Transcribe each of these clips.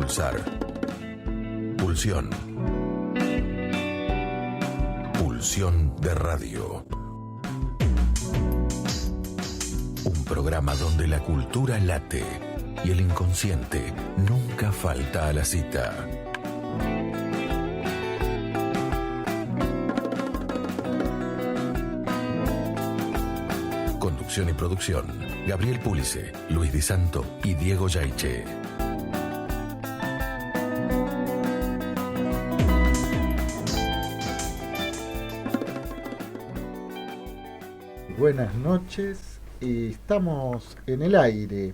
Pulsar. Pulsión. Pulsión de radio. Un programa donde la cultura late y el inconsciente nunca falta a la cita. Conducción y producción: Gabriel Pulice, Luis Di Santo y Diego Yaiche. Buenas noches, estamos en el aire.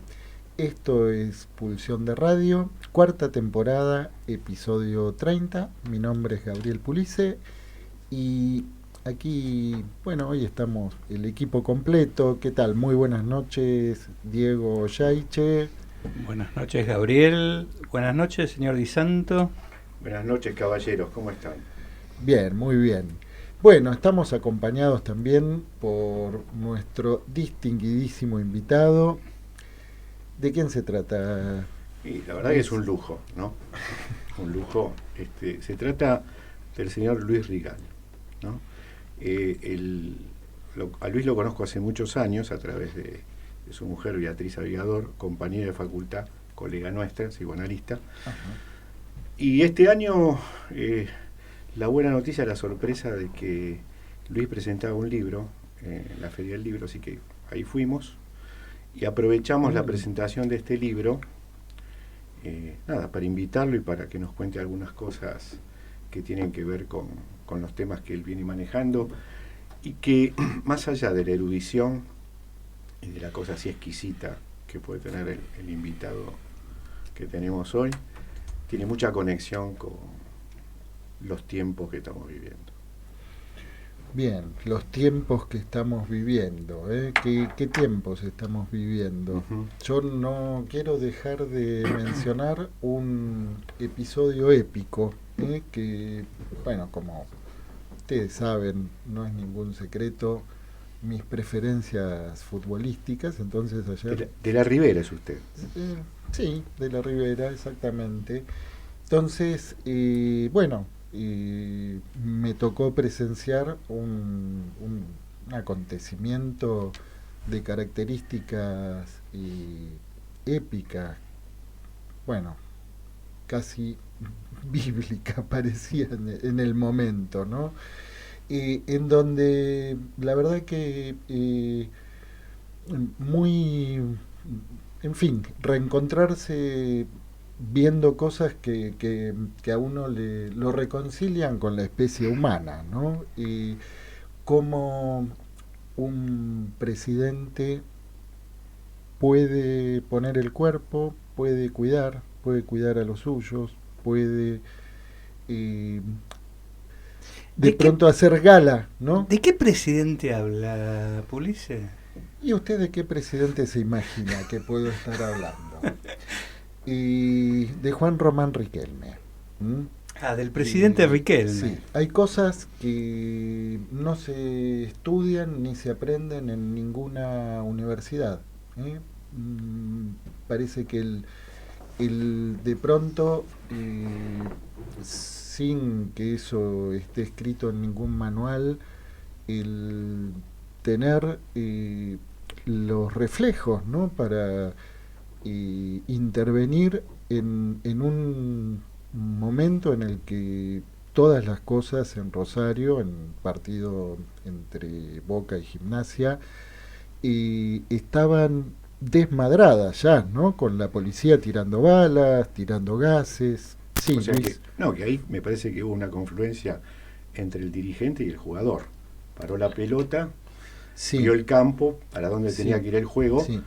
Esto es Pulsión de Radio, cuarta temporada, episodio 30. Mi nombre es Gabriel Pulice y aquí, bueno, hoy estamos el equipo completo. ¿Qué tal? Muy buenas noches, Diego Yaiche. Buenas noches, Gabriel. Buenas noches, señor Di Santo. Buenas noches, caballeros. ¿Cómo están? Bien, muy bien. Bueno, estamos acompañados también por nuestro distinguidísimo invitado. ¿De quién se trata? Y la verdad que es un lujo, ¿no? Un lujo. Se trata del señor Luis Rigal, ¿no? A Luis lo conozco hace muchos años a través de su mujer Beatriz Avigador, compañera de facultad, colega nuestra, psicoanalista. Ajá. Y este año la buena noticia, la sorpresa de que Luis presentaba un libro en la Feria del Libro, así que ahí fuimos y aprovechamos la presentación de este libro, para invitarlo y para que nos cuente algunas cosas que tienen que ver con los temas que él viene manejando y que más allá de la erudición y de la cosa así exquisita que puede tener el invitado que tenemos hoy, tiene mucha conexión con los tiempos que estamos viviendo. Bien, los tiempos que estamos viviendo, ¿Qué tiempos estamos viviendo? Uh-huh. Yo no quiero dejar de mencionar un episodio épico, que, bueno, como ustedes saben, no es ningún secreto, mis preferencias futbolísticas, entonces ayer... De la Ribera es usted. Sí, de la Ribera, exactamente. Entonces, bueno... me tocó presenciar un acontecimiento de características épicas, bueno, casi bíblica parecía en el momento, ¿no? En donde la verdad que muy, en fin, reencontrarse viendo cosas que a uno lo reconcilian con la especie humana, ¿no? Y cómo un presidente puede poner el cuerpo, puede cuidar a los suyos, puede de pronto hacer gala, ¿no? ¿De qué presidente habla, Pulice? ¿Y usted de qué presidente se imagina que puedo estar hablando? Y de Juan Román Riquelme. Del presidente Riquelme. Sí, hay cosas que no se estudian ni se aprenden en ninguna universidad. Parece que el de pronto, sin que eso esté escrito en ningún manual, el tener los reflejos, ¿no? Para intervenir en un momento en el que todas las cosas en Rosario, en partido entre Boca y Gimnasia, estaban desmadradas ya, ¿no? Con la policía tirando balas, tirando gases. Sí, o sea que ahí me parece que hubo una confluencia entre el dirigente y el jugador. Paró la pelota, sí, vio el campo, para dónde tenía que ir el juego, sí,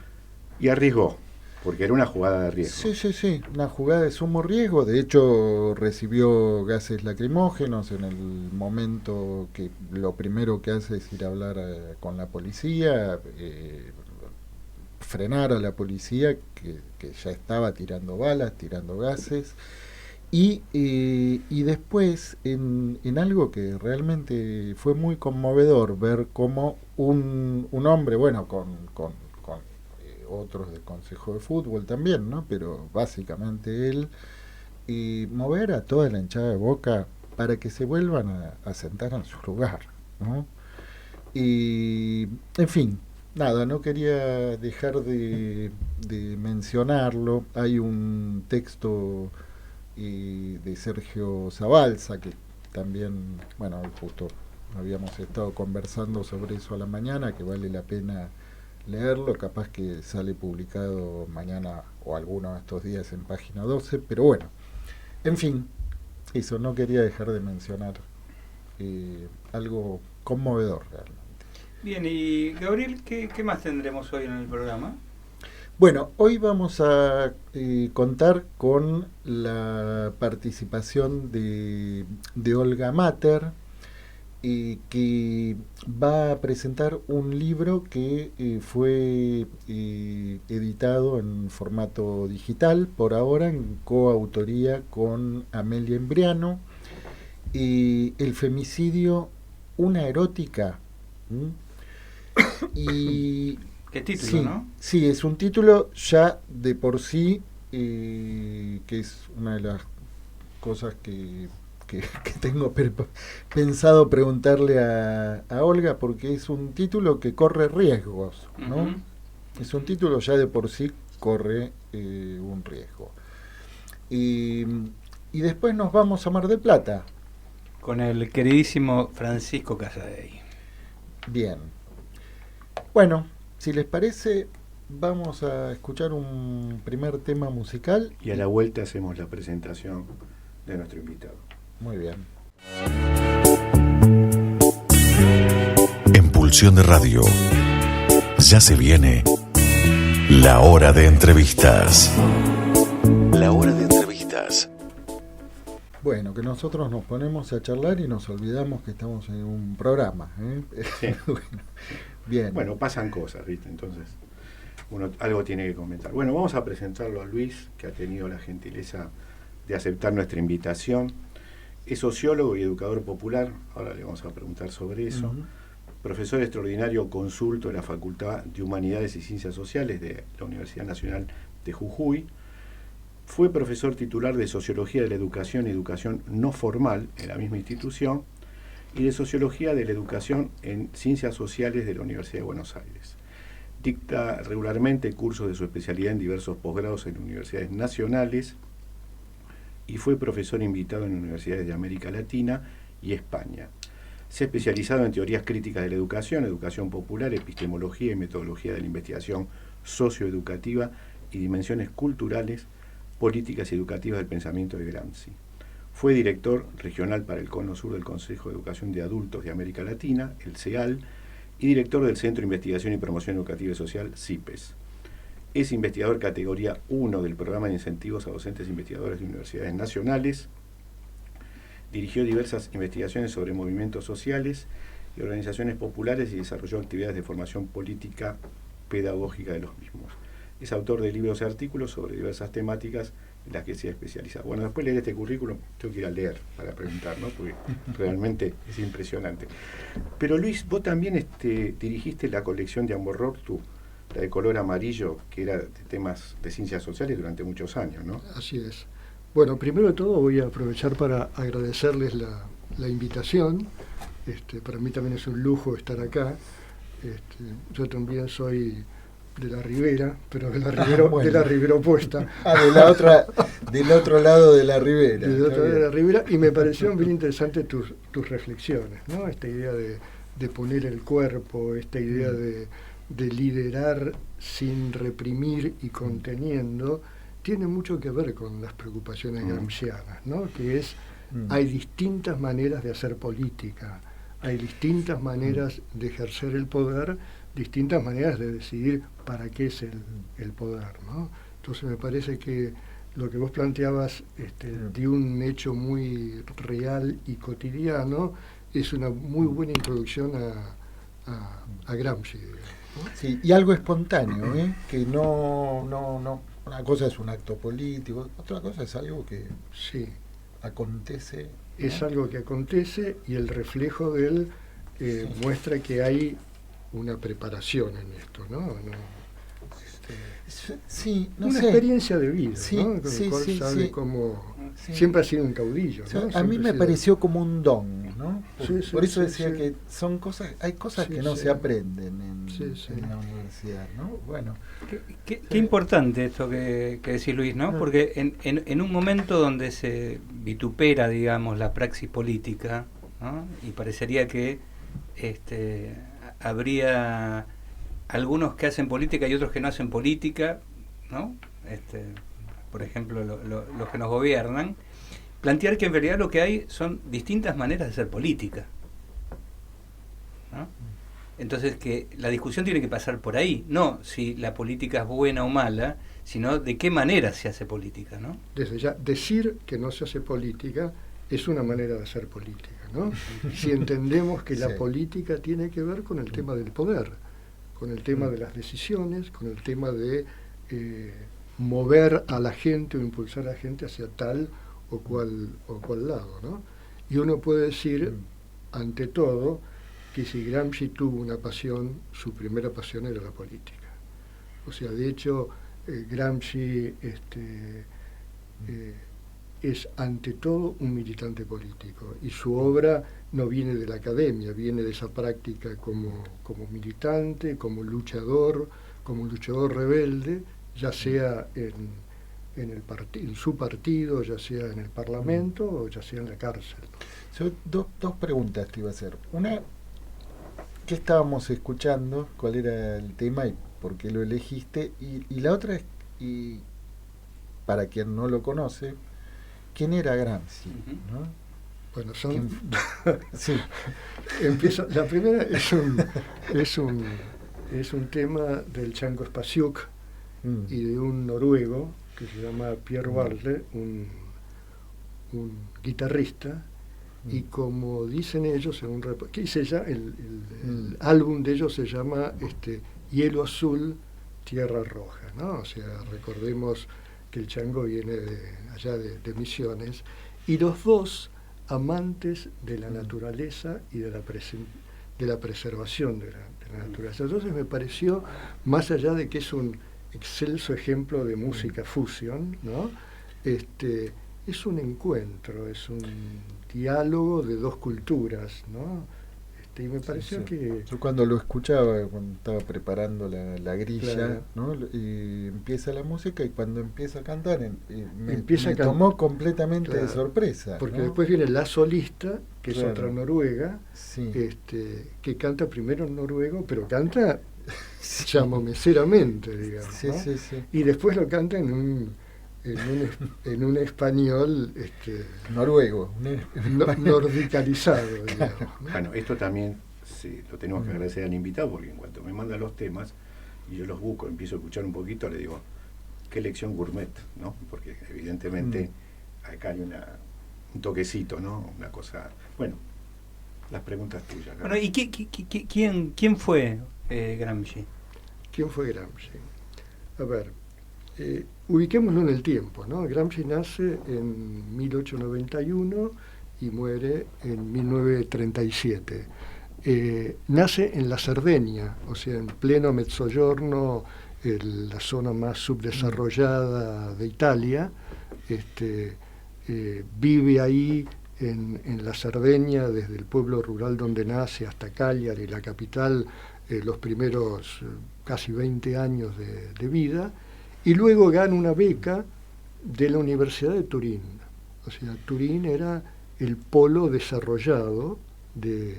y arriesgó. Porque era una jugada de riesgo. Sí, una jugada de sumo riesgo. De hecho, recibió gases lacrimógenos en el momento que lo primero que hace es ir a hablar con la policía, frenar a la policía que ya estaba tirando balas, tirando gases. Y después, en algo que realmente fue muy conmovedor, ver cómo un hombre, bueno, con otros del Consejo de Fútbol también, ¿no? Pero básicamente él y mover a toda la hinchada de Boca para que se vuelvan a sentar en su lugar, ¿no? Y, en fin, nada, no quería dejar de mencionarlo. Hay un texto de Sergio Zabalza, que también, bueno, justo habíamos estado conversando sobre eso a la mañana, que vale la pena leerlo, capaz que sale publicado mañana o alguno de estos días en página 12, pero bueno, en fin, eso, no quería dejar de mencionar algo conmovedor realmente. Bien, y Gabriel, ¿qué más tendremos hoy en el programa? Bueno, hoy vamos a contar con la participación de Olga Mater, que va a presentar un libro que fue editado en formato digital, por ahora en coautoría con Amelia Embriano, El femicidio, una erótica. Y ¿Qué título, sí, no? sí, es un título ya de por sí, que es una de las cosas que tengo pensado preguntarle a Olga, porque es un título que corre riesgos, ¿no? Uh-huh. Es un título ya de por sí corre un riesgo. Y después nos vamos a Mar del Plata. Con el queridísimo Francisco Casadei. Bien. Bueno, si les parece, vamos a escuchar un primer tema musical. Y a la vuelta hacemos la presentación de nuestro invitado. Muy bien. En Pulsión de Radio, ya se viene la hora de entrevistas. La hora de entrevistas. Bueno, que nosotros nos ponemos a charlar y nos olvidamos que estamos en un programa, ¿eh? Sí. Bueno, bien. Bueno, pasan cosas, ¿viste? Entonces, uno algo tiene que comentar. Bueno, vamos a presentarlo a Luis, que ha tenido la gentileza de aceptar nuestra invitación. Es sociólogo y educador popular, ahora le vamos a preguntar sobre eso. Uh-huh. Profesor extraordinario consulto de la Facultad de Humanidades y Ciencias Sociales de la Universidad Nacional de Jujuy. Fue profesor titular de Sociología de la Educación y Educación no formal en la misma institución y de Sociología de la Educación en Ciencias Sociales de la Universidad de Buenos Aires. Dicta regularmente cursos de su especialidad en diversos posgrados en universidades nacionales y fue profesor invitado en universidades de América Latina y España. Se ha especializado en teorías críticas de la educación, educación popular, epistemología y metodología de la investigación socioeducativa y dimensiones culturales, políticas y educativas del pensamiento de Gramsci. Fue director regional para el Cono Sur del Consejo de Educación de Adultos de América Latina, el CEAL, y director del Centro de Investigación y Promoción Educativa y Social, CIPES. Es investigador categoría 1 del Programa de Incentivos a Docentes e Investigadores de Universidades Nacionales. Dirigió diversas investigaciones sobre movimientos sociales y organizaciones populares y desarrolló actividades de formación política pedagógica de los mismos. Es autor de libros y artículos sobre diversas temáticas en las que se ha especializado. Bueno, después de leer este currículum, tengo que ir a leer para preguntar, ¿no? Porque realmente es impresionante. Pero Luis, vos también dirigiste la colección de Amborrortu, la de color amarillo, que era de temas de ciencias sociales durante muchos años, ¿no? Así es. Bueno, primero de todo voy a aprovechar para agradecerles la invitación. Para mí también es un lujo estar acá. Yo también soy de la Ribera, pero de la Ribera, bueno, de la Ribera opuesta. Del otro lado de la Ribera. Del otro lado de la Ribera, y me parecieron bien interesantes tus reflexiones, ¿no? Esta idea de poner el cuerpo, esta idea de liderar sin reprimir y conteniendo, tiene mucho que ver con las preocupaciones gramscianas, ¿no? Que es, hay distintas maneras de hacer política, hay distintas maneras de ejercer el poder, distintas maneras de decidir para qué es el poder, ¿no? Entonces me parece que lo que vos planteabas de un hecho muy real y cotidiano es una muy buena introducción a Gramsci, digamos, ¿no? Sí, y algo espontáneo, que no, una cosa es un acto político, otra cosa es algo que sí acontece, ¿no? Es algo que acontece y el reflejo de él muestra que hay una preparación en esto, ¿no? Sí, no una sé. experiencia de vida, Sí, ¿no? Con sí, el cual sí, sabe sí. cómo Sí. siempre ha sido un caudillo, O sea, ¿no? a mí Siempre me ha sido- pareció como un don, ¿no? Sí, sí, Por eso sí, decía sí. que son cosas, hay cosas Sí, que no sí. se aprenden en, Sí, sí. en la universidad, ¿no? Bueno, Qué importante esto que decís, Luis, ¿no? Ah. Porque en un momento donde se vitupera, digamos, la praxis política, ¿no? Y parecería que habría algunos que hacen política y otros que no hacen política, ¿no? Por ejemplo, los que nos gobiernan, plantear que en realidad lo que hay son distintas maneras de hacer política, ¿no? Entonces que la discusión tiene que pasar por ahí, no si la política es buena o mala, sino de qué manera se hace política, ¿no? Desde ya, decir que no se hace política es una manera de hacer política, ¿no? Si entendemos que la Sí. política tiene que ver con el tema del poder, con el tema de las decisiones, con el tema de mover a la gente o impulsar a la gente hacia tal o cual lado, ¿no? Y uno puede decir, ante todo, que si Gramsci tuvo una pasión, su primera pasión era la política. O sea, de hecho, Gramsci es ante todo un militante político y su obra no viene de la academia, viene de esa práctica como militante, como luchador rebelde, ya sea en su partido, ya sea en el Parlamento o ya sea en la cárcel. yo dos preguntas te iba a hacer. Una, ¿qué estábamos escuchando? ¿Cuál era el tema y por qué lo elegiste? Y la otra es, y para quien no lo conoce, ¿quién era Gramsci? ¿No? Bueno, ¿Quién? Sí. Empiezo. La primera es un tema del Chango Spasiuk y de un noruego que se llama Pierre Barle, un guitarrista, y como dicen ellos en un que dice ya el álbum de ellos se llama Hielo Azul, Tierra Roja, ¿no? O sea, recordemos que el Chango viene allá de Misiones, y los dos amantes de la naturaleza y de la preservación de la naturaleza. Entonces me pareció, más allá de que es un excelso ejemplo de música fusión, ¿no? Es un encuentro, es un diálogo de dos culturas, ¿no? Y me pareció que... Yo cuando lo escuchaba, cuando estaba preparando la grilla, Claro. ¿no? Y empieza la música y cuando empieza a cantar, me Empieza a tomó completamente de Claro. sorpresa. Porque ¿no? después viene la solista, que Claro. es otra noruega, Sí. que canta primero en noruego, pero canta chamomeceramente, digamos, Sí, ¿no? sí, sí. Y después lo canta en un español Noruego. nordicalizado, digamos, ¿no? Bueno, esto también lo tenemos que agradecer al invitado, porque en cuanto me manda los temas y yo los busco, empiezo a escuchar un poquito, le digo, qué lección gourmet, ¿no? Porque evidentemente acá hay un toquecito, ¿no? Una cosa... Bueno, las preguntas tuyas. Bueno, ¿y quién fue Gramsci? ¿Quién fue Gramsci? A ver, ubiquémoslo en el tiempo, ¿no? Gramsci nace en 1891 y muere en 1937. Nace en la Cerdeña, o sea, en pleno Mezzogiorno, la zona más subdesarrollada de Italia. Vive ahí en la Cerdeña, desde el pueblo rural donde nace hasta Cagliari, la capital, los primeros casi 20 años de vida, y luego gana una beca de la Universidad de Turín. O sea, Turín era el polo desarrollado de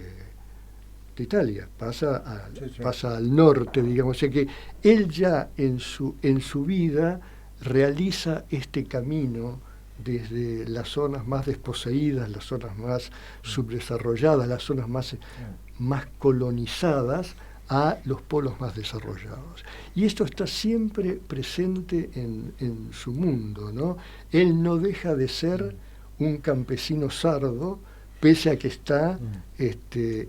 Italia, pasa al norte, digamos. O sea que él ya en su vida realiza este camino desde las zonas más desposeídas, las zonas más subdesarrolladas, las zonas más colonizadas, a los polos más desarrollados. Y esto está siempre presente en su mundo, ¿no? Él no deja de ser un campesino sardo, pese a que está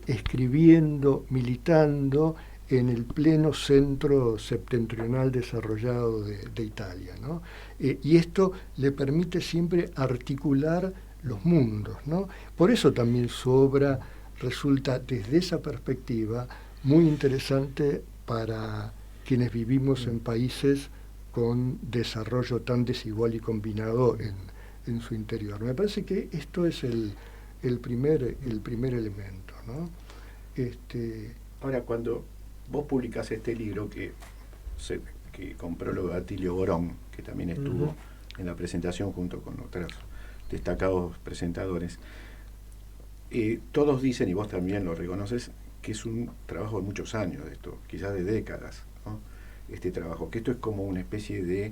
escribiendo, militando en el pleno centro septentrional desarrollado de Italia, ¿no? Y esto le permite siempre articular los mundos, ¿no? Por eso también su obra resulta, desde esa perspectiva, muy interesante para quienes vivimos en países con desarrollo tan desigual y combinado en su interior. Me parece que esto es el primer elemento, ¿no? Ahora, cuando vos publicás este libro, que con prólogo de Atilio Borón, que también estuvo en la presentación junto con otros destacados presentadores, todos dicen, y vos también lo reconoces, que es un trabajo de muchos años, de esto, quizás de décadas, ¿no? Este trabajo, que esto es como una especie de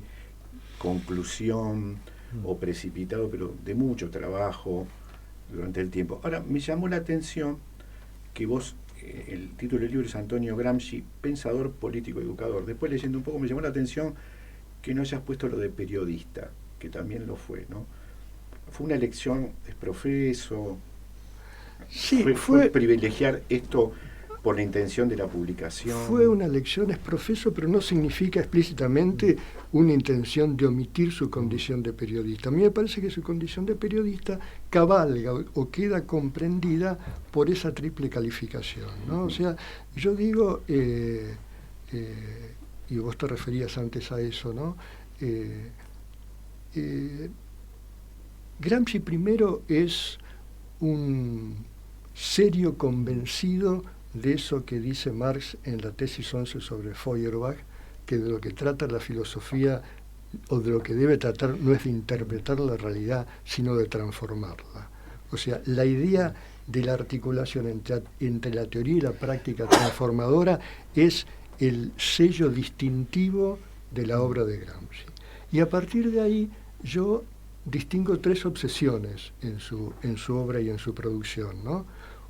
conclusión o precipitado, pero de mucho trabajo durante el tiempo. Ahora, me llamó la atención que vos, el título del libro es Antonio Gramsci, pensador, político, educador. Después, leyendo un poco, me llamó la atención que no hayas puesto lo de periodista, que también lo fue, ¿no? ¿Fue una elección exprofeso? Sí, ¿Fue privilegiar esto por la intención de la publicación? Fue una elección exprofeso, pero no significa explícitamente una intención de omitir su condición de periodista. A mí me parece que su condición de periodista cabalga o queda comprendida por esa triple calificación, ¿no? O sea, yo digo, y vos te referías antes a eso, ¿no? Gramsci primero es un serio convencido de eso que dice Marx en la tesis 11 sobre Feuerbach, que de lo que trata la filosofía, o de lo que debe tratar, no es de interpretar la realidad, sino de transformarla. O sea, la idea de la articulación entre la teoría y la práctica transformadora es el sello distintivo de la obra de Gramsci. Y a partir de ahí yo distingo tres obsesiones en su obra y en su producción, ¿no?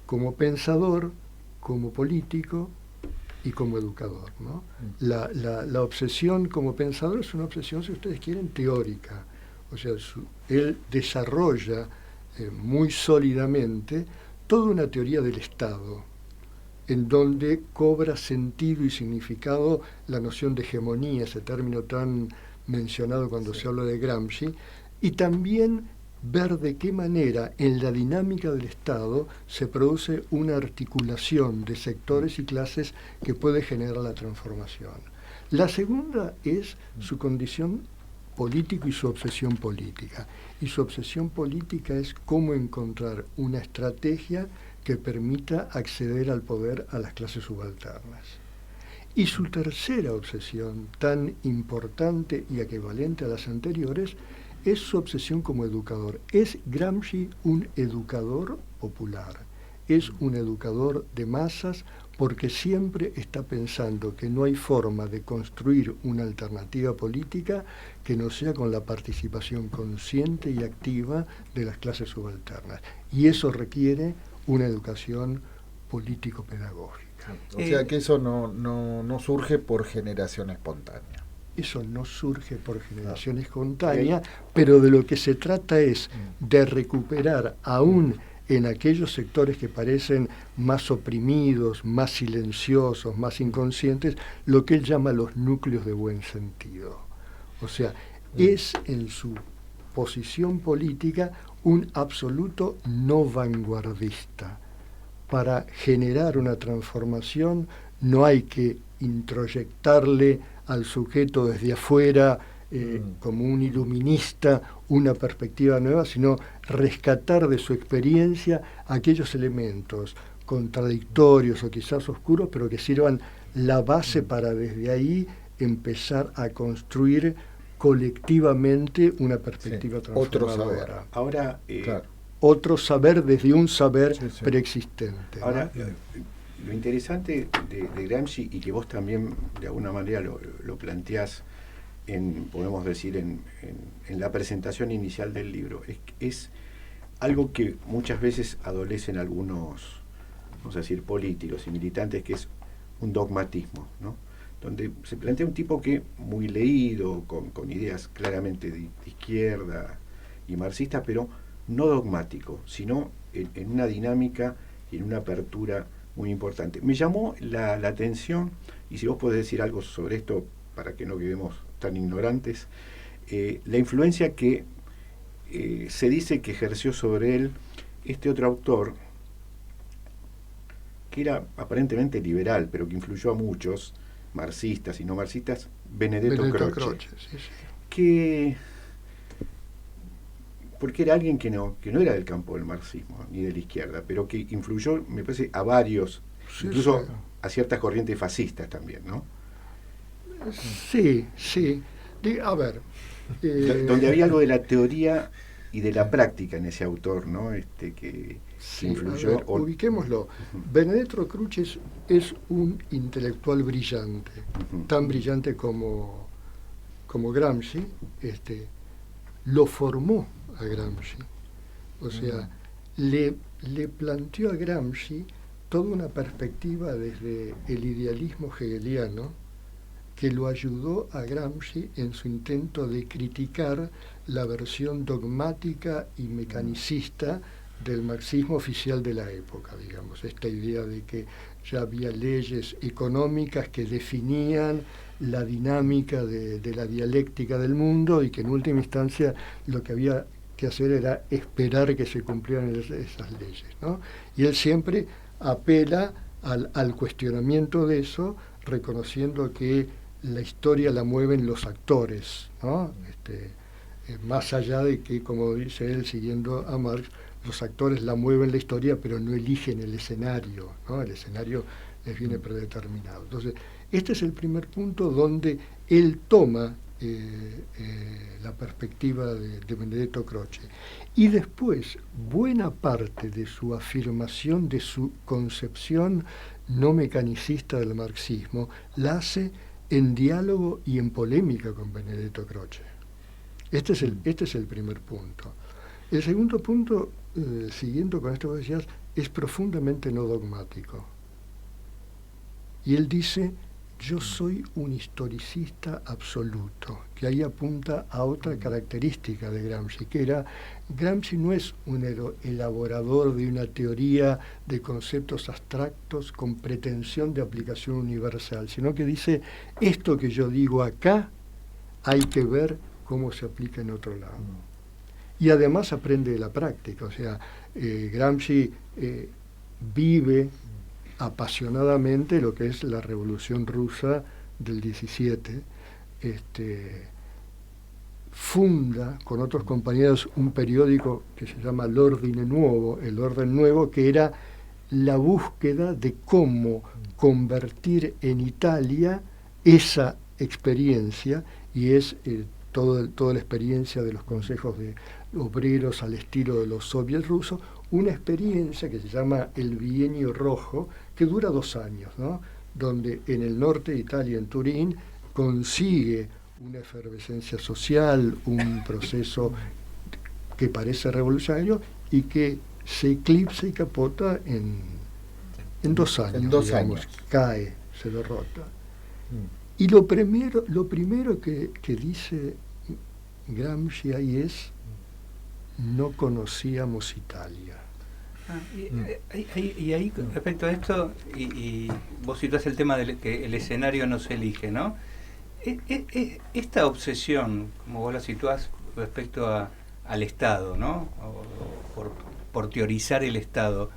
Como pensador, como político y como educador, ¿no? La obsesión como pensador es una obsesión, si ustedes quieren, teórica. O sea, él desarrolla muy sólidamente toda una teoría del Estado, en donde cobra sentido y significado la noción de hegemonía, ese término tan mencionado cuando se habla de Gramsci, y también ver de qué manera en la dinámica del Estado se produce una articulación de sectores y clases que puede generar la transformación. La segunda es su condición político y su obsesión política. Y su obsesión política es cómo encontrar una estrategia que permita acceder al poder a las clases subalternas. Y su tercera obsesión, tan importante y equivalente a las anteriores, es su obsesión como educador. Es Gramsci un educador popular, es un educador de masas, porque siempre está pensando que no hay forma de construir una alternativa política que no sea con la participación consciente y activa de las clases subalternas. Y eso requiere una educación político-pedagógica. O sea que eso no surge por generación espontánea. Eso no surge por generación espontánea, pero de lo que se trata es de recuperar aún en aquellos sectores que parecen más oprimidos, más silenciosos, más inconscientes, lo que él llama los núcleos de buen sentido. O sea, es en su posición política un absoluto no vanguardista. Para generar una transformación no hay que introyectarle al sujeto desde afuera como un iluminista una perspectiva nueva, sino rescatar de su experiencia aquellos elementos contradictorios o quizás oscuros, pero que sirvan la base para desde ahí empezar a construir colectivamente una perspectiva transformadora. Otro saber. Ahora, otro saber desde un saber preexistente. Ahora, lo interesante de Gramsci, y que vos también de alguna manera lo planteás podemos decir, en la presentación inicial del libro, es algo que muchas veces adolecen algunos, vamos a decir, políticos y militantes, que es un dogmatismo, ¿no? Donde se plantea un tipo que, muy leído, con ideas claramente de izquierda y marxista, pero no dogmático, sino en una dinámica y en una apertura muy importante. Me llamó la atención, y si vos podés decir algo sobre esto para que no quedemos tan ignorantes, la influencia que se dice que ejerció sobre él este otro autor, que era aparentemente liberal, pero que influyó a muchos, marxistas y no marxistas, Benedetto Croce. Sí, sí. Porque era alguien que no era del campo del marxismo ni de la izquierda, pero que influyó, me parece, a varios, Sí, incluso sí. a ciertas corrientes fascistas también, ¿no? Sí, sí. A ver. Donde había algo de la teoría y de la práctica en ese autor, ¿no? Que Sí, influyó. a ver, ubiquémoslo. Benedetto Croce es un intelectual brillante, tan brillante como Gramsci. Lo formó a Gramsci. O sea, le planteó a Gramsci toda una perspectiva desde el idealismo hegeliano que lo ayudó a Gramsci en su intento de criticar la versión dogmática y mecanicista del marxismo oficial de la época, digamos, esta idea de que ya había leyes económicas que definían la dinámica de la dialéctica del mundo y que en última instancia lo que había que hacer era esperar que se cumplieran esas leyes, ¿no? Y él siempre apela al cuestionamiento de eso, reconociendo que la historia la mueven los actores, ¿no? Más allá de que, como dice él, siguiendo a Marx, los actores la mueven la historia, pero no eligen el escenario, ¿no? El escenario les viene predeterminado. Entonces, este es el primer punto donde él toma la perspectiva de Benedetto Croce. Y después, buena parte de su afirmación, de su concepción no mecanicista del marxismo, la hace en diálogo y en polémica con Benedetto Croce. Este es el primer punto. El segundo punto, siguiendo con esto que decías, es profundamente no dogmático. Y él dice, yo soy un historicista absoluto, que ahí apunta a otra característica de Gramsci, que era, Gramsci no es un elaborador de una teoría de conceptos abstractos con pretensión de aplicación universal, sino que dice, esto que yo digo acá, hay que ver cómo se aplica en otro lado. Y además aprende de la práctica, o sea, Gramsci vive apasionadamente lo que es la Revolución Rusa del 17, funda con otros compañeros un periódico que se llama L'Ordine Nuovo, el Orden Nuevo, que era la búsqueda de cómo convertir en Italia esa experiencia, y es toda la experiencia de los consejos de obreros al estilo de los soviets rusos, una experiencia que se llama el Bienio Rojo, que dura 2 años, ¿no? Donde en el norte de Italia, en Turín, consigue una efervescencia social, un proceso que parece revolucionario y que se eclipsa y capota en 2 años. En 2 digamos, años. cae, se derrota. Y lo primero que dice Gramsci ahí es, no conocíamos Italia. Y ahí, respecto a esto, y vos citás el tema de que el escenario no se elige, ¿no? Esta obsesión, como vos la situás respecto al Estado, ¿no? Por teorizar el Estado,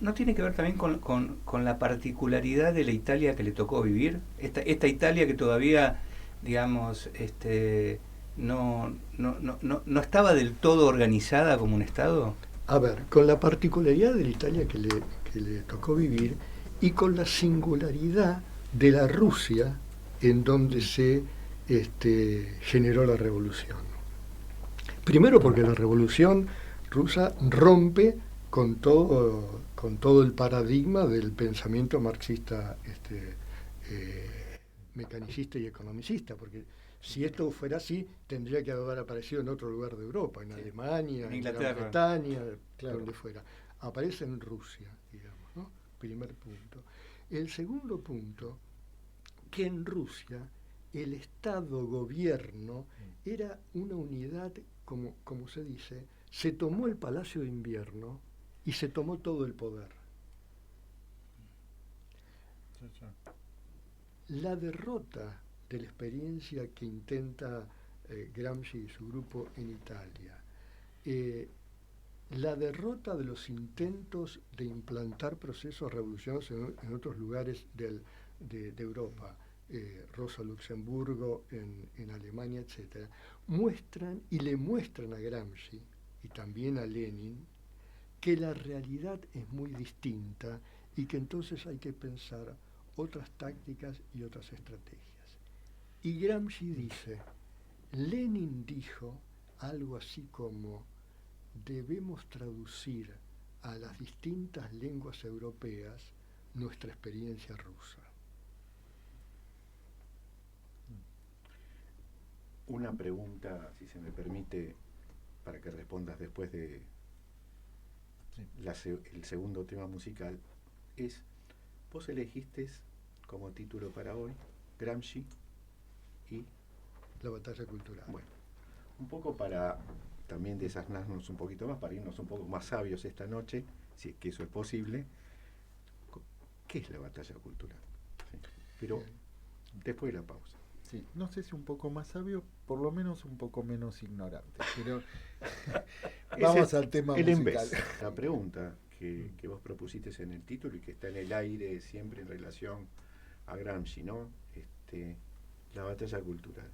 ¿no tiene que ver también con la particularidad de la Italia que le tocó vivir? Esta Italia que todavía, digamos, no estaba del todo organizada como un Estado. A ver, con la particularidad de la Italia que le tocó vivir y con la singularidad de la Rusia en donde se generó la revolución. Primero porque la revolución rusa rompe con todo el paradigma del pensamiento marxista mecanicista y economicista, porque si esto fuera así, tendría que haber aparecido en otro lugar de Europa, en Alemania, en Gran Bretaña, claro, donde fuera. Aparece en Rusia, digamos, ¿no? Primer punto. El segundo punto, que en Rusia el Estado-gobierno era una unidad, como se dice, se tomó el Palacio de Invierno y se tomó todo el poder. La derrota de la experiencia que intenta Gramsci y su grupo en Italia, la derrota de los intentos de implantar procesos revolucionarios en otros lugares de Europa, Rosa Luxemburgo en Alemania, etc., muestran y le muestran a Gramsci y también a Lenin que la realidad es muy distinta y que entonces hay que pensar otras tácticas y otras estrategias. Y Gramsci dice, Lenin dijo algo así como, debemos traducir a las distintas lenguas europeas nuestra experiencia rusa. Una pregunta, si se me permite, para que respondas después de el segundo tema musical, es, vos elegiste como título para hoy Gramsci y la batalla cultural. Bueno, un poco para también desasnarnos un poquito más, para irnos un poco más sabios esta noche, si es que eso es posible. ¿Qué es la batalla cultural? Sí. Pero bien, después de la pausa. Sí, no sé si un poco más sabio, por lo menos un poco menos ignorante, pero vamos al tema musical. La pregunta que vos propusiste en el título y que está en el aire siempre en relación a Gramsci, ¿no? La batalla cultural.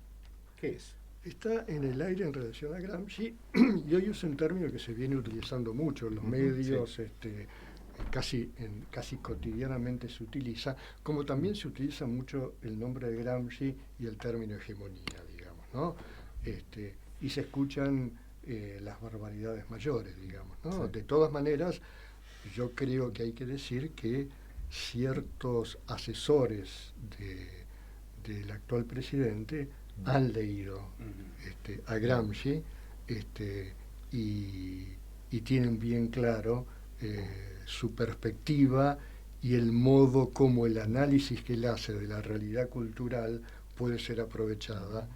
¿Qué es? Está en el aire en relación a Gramsci y hoy es un término que se viene utilizando mucho en los medios, sí. Casi cotidianamente se utiliza, como también se utiliza mucho el nombre de Gramsci y el término hegemonía, digamos, ¿no? Y se escuchan las barbaridades mayores, digamos, ¿no? Sí. De todas maneras, yo creo que hay que decir que ciertos asesores del actual presidente han leído a Gramsci y tienen bien claro su perspectiva y el modo como el análisis que él hace de la realidad cultural puede ser aprovechada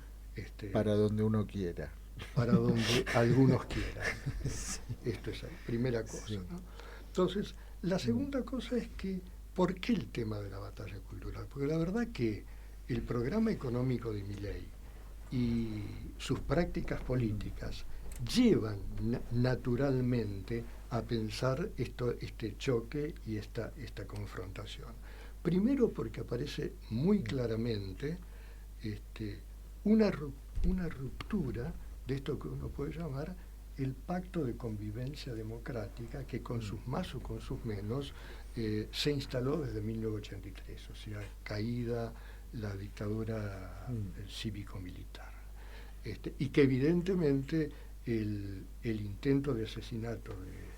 para donde uno quiera, para donde algunos quieran. Sí. Esto es la primera cosa, sí. ¿No? Entonces, la segunda cosa es que ¿por qué el tema de la batalla cultural? Porque la verdad que el programa económico de Milei y sus prácticas políticas llevan naturalmente a pensar este choque y esta confrontación. Primero porque aparece muy claramente una ruptura de esto que uno puede llamar el pacto de convivencia democrática que con sus más o con sus menos se instaló desde 1983, o sea, caída la dictadura cívico-militar. Y que evidentemente el intento de asesinato de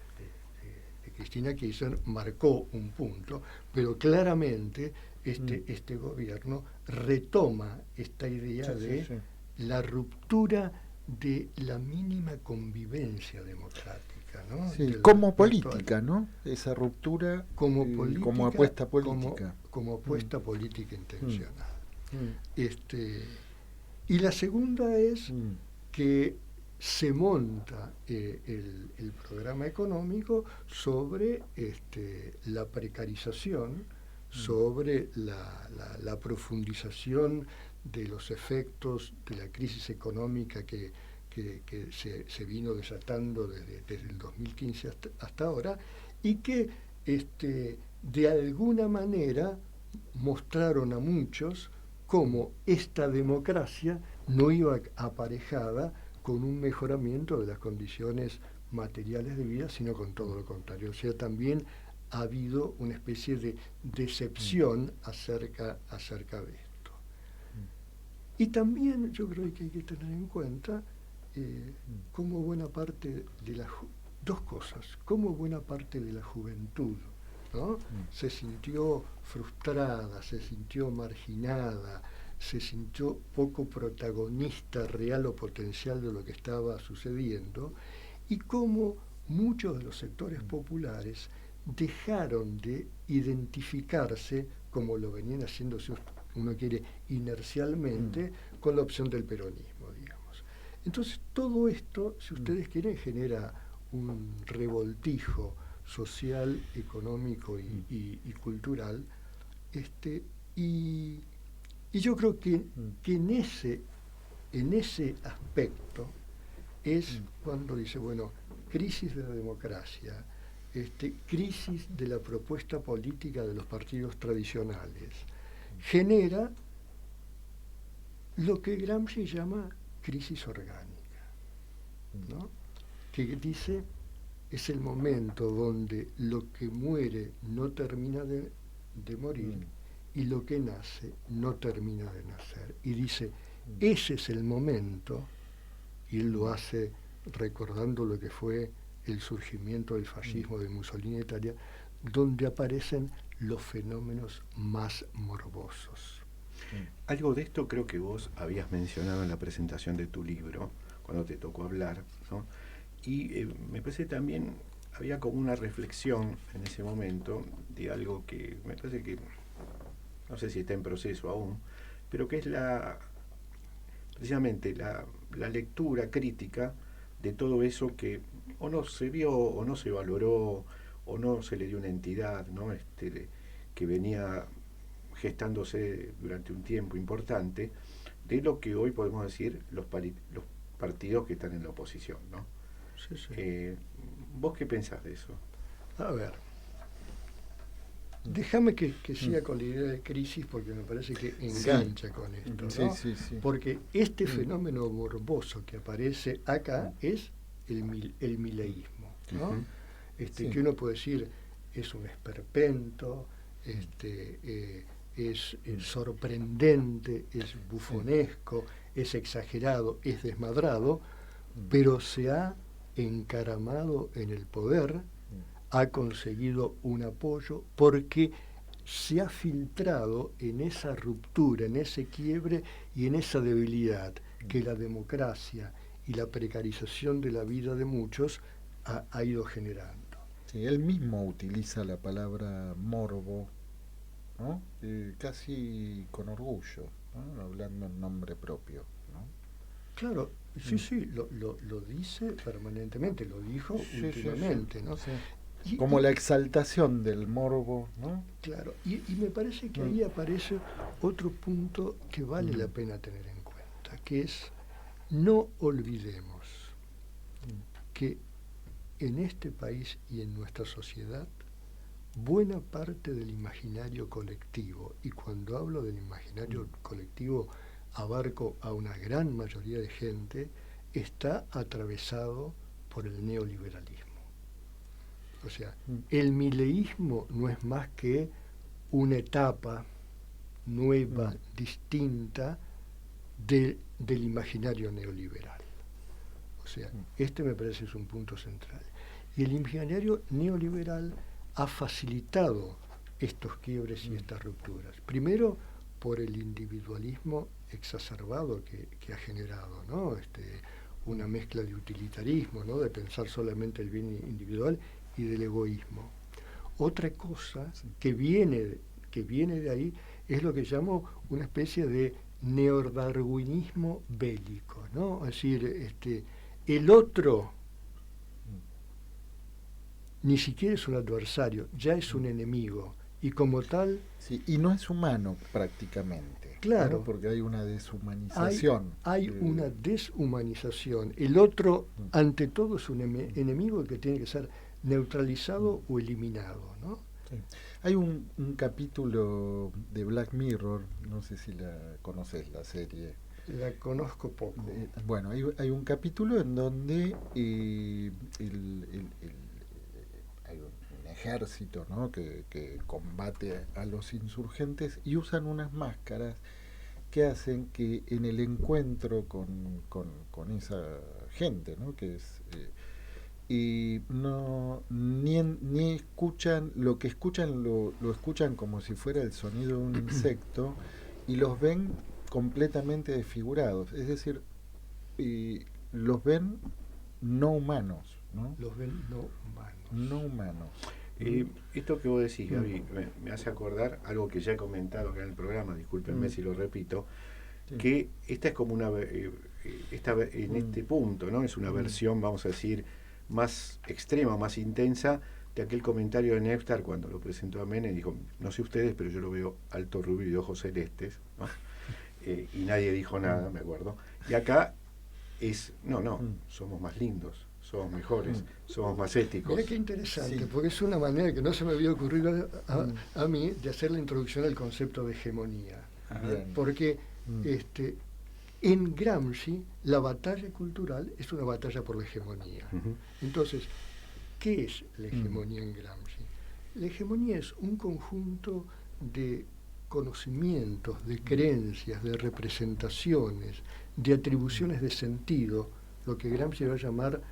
Cristina Kirchner marcó un punto, pero claramente este gobierno retoma esta idea de la ruptura de la mínima convivencia democrática, ¿no? Sí, como política, ¿no? Esa ruptura como apuesta política. Como apuesta política intencional. Y la segunda es que se monta el programa económico sobre la precarización, sobre la profundización de los efectos de la crisis económica que se vino desatando desde el 2015 hasta ahora, y que de alguna manera mostraron a muchos cómo esta democracia no iba aparejada con un mejoramiento de las condiciones materiales de vida, sino con todo lo contrario. O sea, también ha habido una especie de decepción acerca de esto. Y también yo creo que hay que tener en cuenta cómo buena parte de dos cosas, cómo buena parte de la juventud, ¿no? Se sintió frustrada, se sintió marginada, se sintió poco protagonista real o potencial de lo que estaba sucediendo, y cómo muchos de los sectores populares dejaron de identificarse, como lo venían haciendo, si uno quiere, inercialmente, con la opción del peronismo, digamos. Entonces, todo esto, si ustedes quieren, genera un revoltijo social, económico y cultural, y yo creo que en ese aspecto es cuando dice, bueno, crisis de la democracia, crisis de la propuesta política de los partidos tradicionales, genera lo que Gramsci llama crisis orgánica, ¿no? Que dice es el momento donde lo que muere no termina de morir y lo que nace no termina de nacer. Y dice, ese es el momento, y él lo hace recordando lo que fue el surgimiento del fascismo de Mussolini en Italia, donde aparecen los fenómenos más morbosos. Algo de esto creo que vos habías mencionado en la presentación de tu libro, cuando te tocó hablar, ¿no? Y me parece también, había como una reflexión en ese momento de algo que me parece que, no sé si está en proceso aún, pero que es precisamente la lectura crítica de todo eso que o no se vio, o no se valoró, o no se le dio una entidad, ¿no? Que venía gestándose durante un tiempo importante, de lo que hoy podemos decir los partidos que están en la oposición, ¿no? Sí, sí. ¿Vos qué pensás de eso? A ver, déjame que siga con la idea de crisis, porque me parece que engancha con esto, ¿no? Sí. Porque este fenómeno morboso que aparece acá es el mileísmo, ¿no? Uh-huh. Que uno puede decir es un esperpento, es sorprendente, es bufonesco, es exagerado, es desmadrado, pero se ha encaramado en el poder, ha conseguido un apoyo porque se ha filtrado en esa ruptura, en ese quiebre y en esa debilidad que la democracia y la precarización de la vida de muchos ha ido generando. Sí, él mismo utiliza la palabra morbo, ¿no? Casi con orgullo, ¿no? Hablando en nombre propio, ¿no? Claro, sí, lo dice permanentemente, lo dijo últimamente, ¿no? Sí. Como la exaltación del morbo, ¿no? Claro, y me parece que ahí aparece otro punto que vale la pena tener en cuenta, que es, no olvidemos que en este país y en nuestra sociedad, buena parte del imaginario colectivo, y cuando hablo del imaginario colectivo abarco a una gran mayoría de gente, está atravesado por el neoliberalismo. O sea, el mileísmo no es más que una etapa nueva, distinta del imaginario neoliberal. O sea, me parece es un punto central. Y el imaginario neoliberal ha facilitado estos quiebres y estas rupturas. Primero, por el individualismo exacerbado que ha generado, ¿no? Una mezcla de utilitarismo, ¿no? De pensar solamente el bien individual y del egoísmo. Otra cosa que viene de ahí es lo que llamo una especie de neodarwinismo bélico, ¿no? Es decir, el otro ni siquiera es un adversario, ya es un enemigo, y como tal... Sí, y no es humano prácticamente. Claro. ¿No? Porque hay una deshumanización. Hay una deshumanización. El otro, ante todo, es un enemigo que tiene que ser neutralizado o eliminado, ¿no? Sí. Hay un capítulo de Black Mirror, no sé si la conoces, la serie. La conozco poco. Bueno, hay un capítulo en donde hay un ejército, ¿no? que combate a los insurgentes y usan unas máscaras que hacen que en el encuentro con esa gente, ¿no? Que es y no ni escuchan lo que escuchan, lo escuchan como si fuera el sonido de un insecto y los ven completamente desfigurados, es decir, los ven no humanos, ¿no? Los ven no humanos. No humanos. Esto que vos decís, Gaby, me hace acordar algo que ya he comentado acá en el programa, discúlpenme si lo repito, que esta es como en este punto, ¿no? Es una versión, vamos a decir, más extrema, más intensa de aquel comentario de Neftar cuando lo presentó a Menem, dijo, no sé ustedes, pero yo lo veo alto, rubio y de ojos celestes, ¿no? Y nadie dijo nada, me acuerdo. Y acá es, no, somos más lindos, somos mejores, somos más éticos. Mira qué interesante, Sí. porque es una manera que no se me había ocurrido a mí de hacer la introducción al concepto de hegemonía. Ajá. Bien. Porque en Gramsci la batalla cultural es una batalla por la hegemonía. Ujú. Entonces, ¿qué es la hegemonía en Gramsci? La hegemonía es un conjunto de conocimientos, de creencias, de representaciones, de atribuciones de sentido, lo que Gramsci va a llamar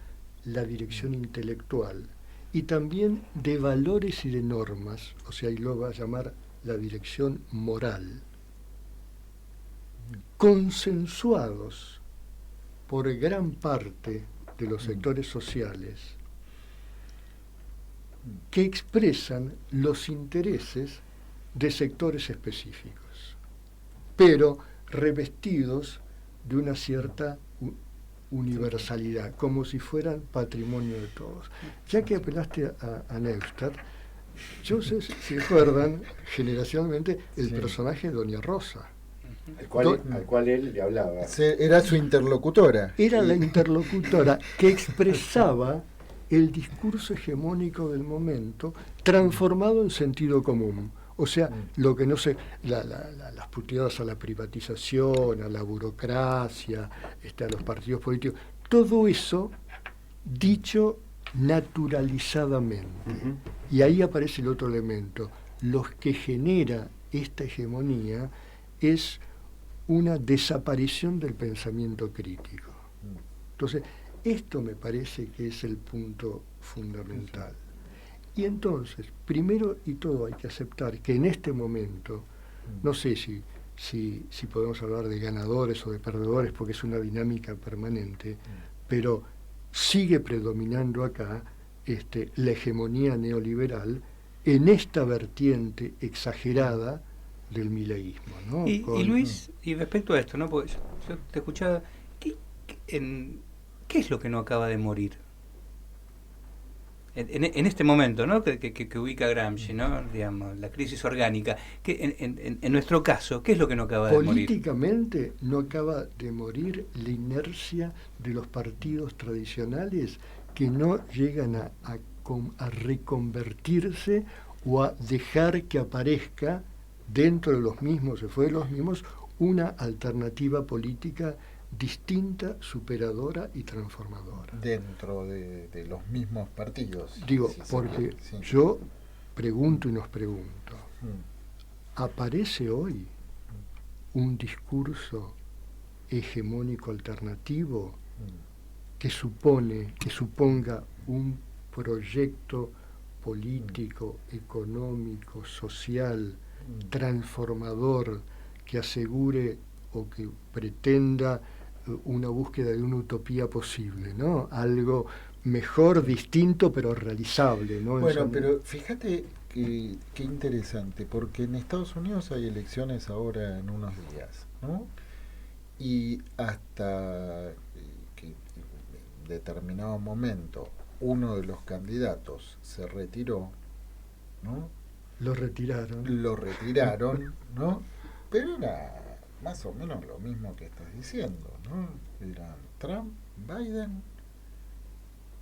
la dirección intelectual, y también de valores y de normas, o sea, y lo va a llamar la dirección moral, consensuados por gran parte de los sectores sociales que expresan los intereses de sectores específicos, pero revestidos de una cierta universalidad, como si fueran patrimonio de todos. Ya que apelaste a Neustadt, yo sé si recuerdan generacionalmente el Sí. personaje de Doña Rosa. Al cual él le hablaba. Era su interlocutora. Era la interlocutora que expresaba el discurso hegemónico del momento transformado en sentido común. O sea, lo que no sé, las puteadas a la privatización, a la burocracia, a los partidos políticos, todo eso dicho naturalizadamente. Ujú. Y ahí aparece el otro elemento. Lo que genera esta hegemonía es una desaparición del pensamiento crítico. Entonces, esto me parece que es el punto fundamental. Y entonces, primero y todo hay que aceptar que en este momento, no sé si podemos hablar de ganadores o de perdedores, porque es una dinámica permanente, pero sigue predominando acá la hegemonía neoliberal en esta vertiente exagerada del mileísmo, ¿no? Y Luis, y respecto a esto, ¿no? Porque yo te escuchaba, ¿qué es lo que no acaba de morir? En este momento, ¿no? Que ubica Gramsci, ¿no? Digamos, la crisis orgánica. En nuestro caso, ¿qué es lo que no acaba de morir? Políticamente no acaba de morir la inercia de los partidos tradicionales que no llegan a reconvertirse o a dejar que aparezca dentro de los mismos, una alternativa política distinta, superadora y transformadora. Dentro de los mismos partidos. Digo, si se porque quiere, sí. yo pregunto y nos pregunto, Mm. ¿aparece hoy un discurso hegemónico alternativo que suponga un proyecto político, económico, social, transformador, que asegure o que pretenda una búsqueda de una utopía posible, ¿no? Algo mejor, distinto, pero realizable, ¿no? Bueno, pero fíjate qué interesante, porque en Estados Unidos hay elecciones ahora en unos días, ¿no? Y hasta que en determinado momento uno de los candidatos se retiró, ¿no? Lo retiraron. Lo retiraron, ¿no? Pero era más o menos lo mismo que estás diciendo, ¿no? Eran Trump, Biden,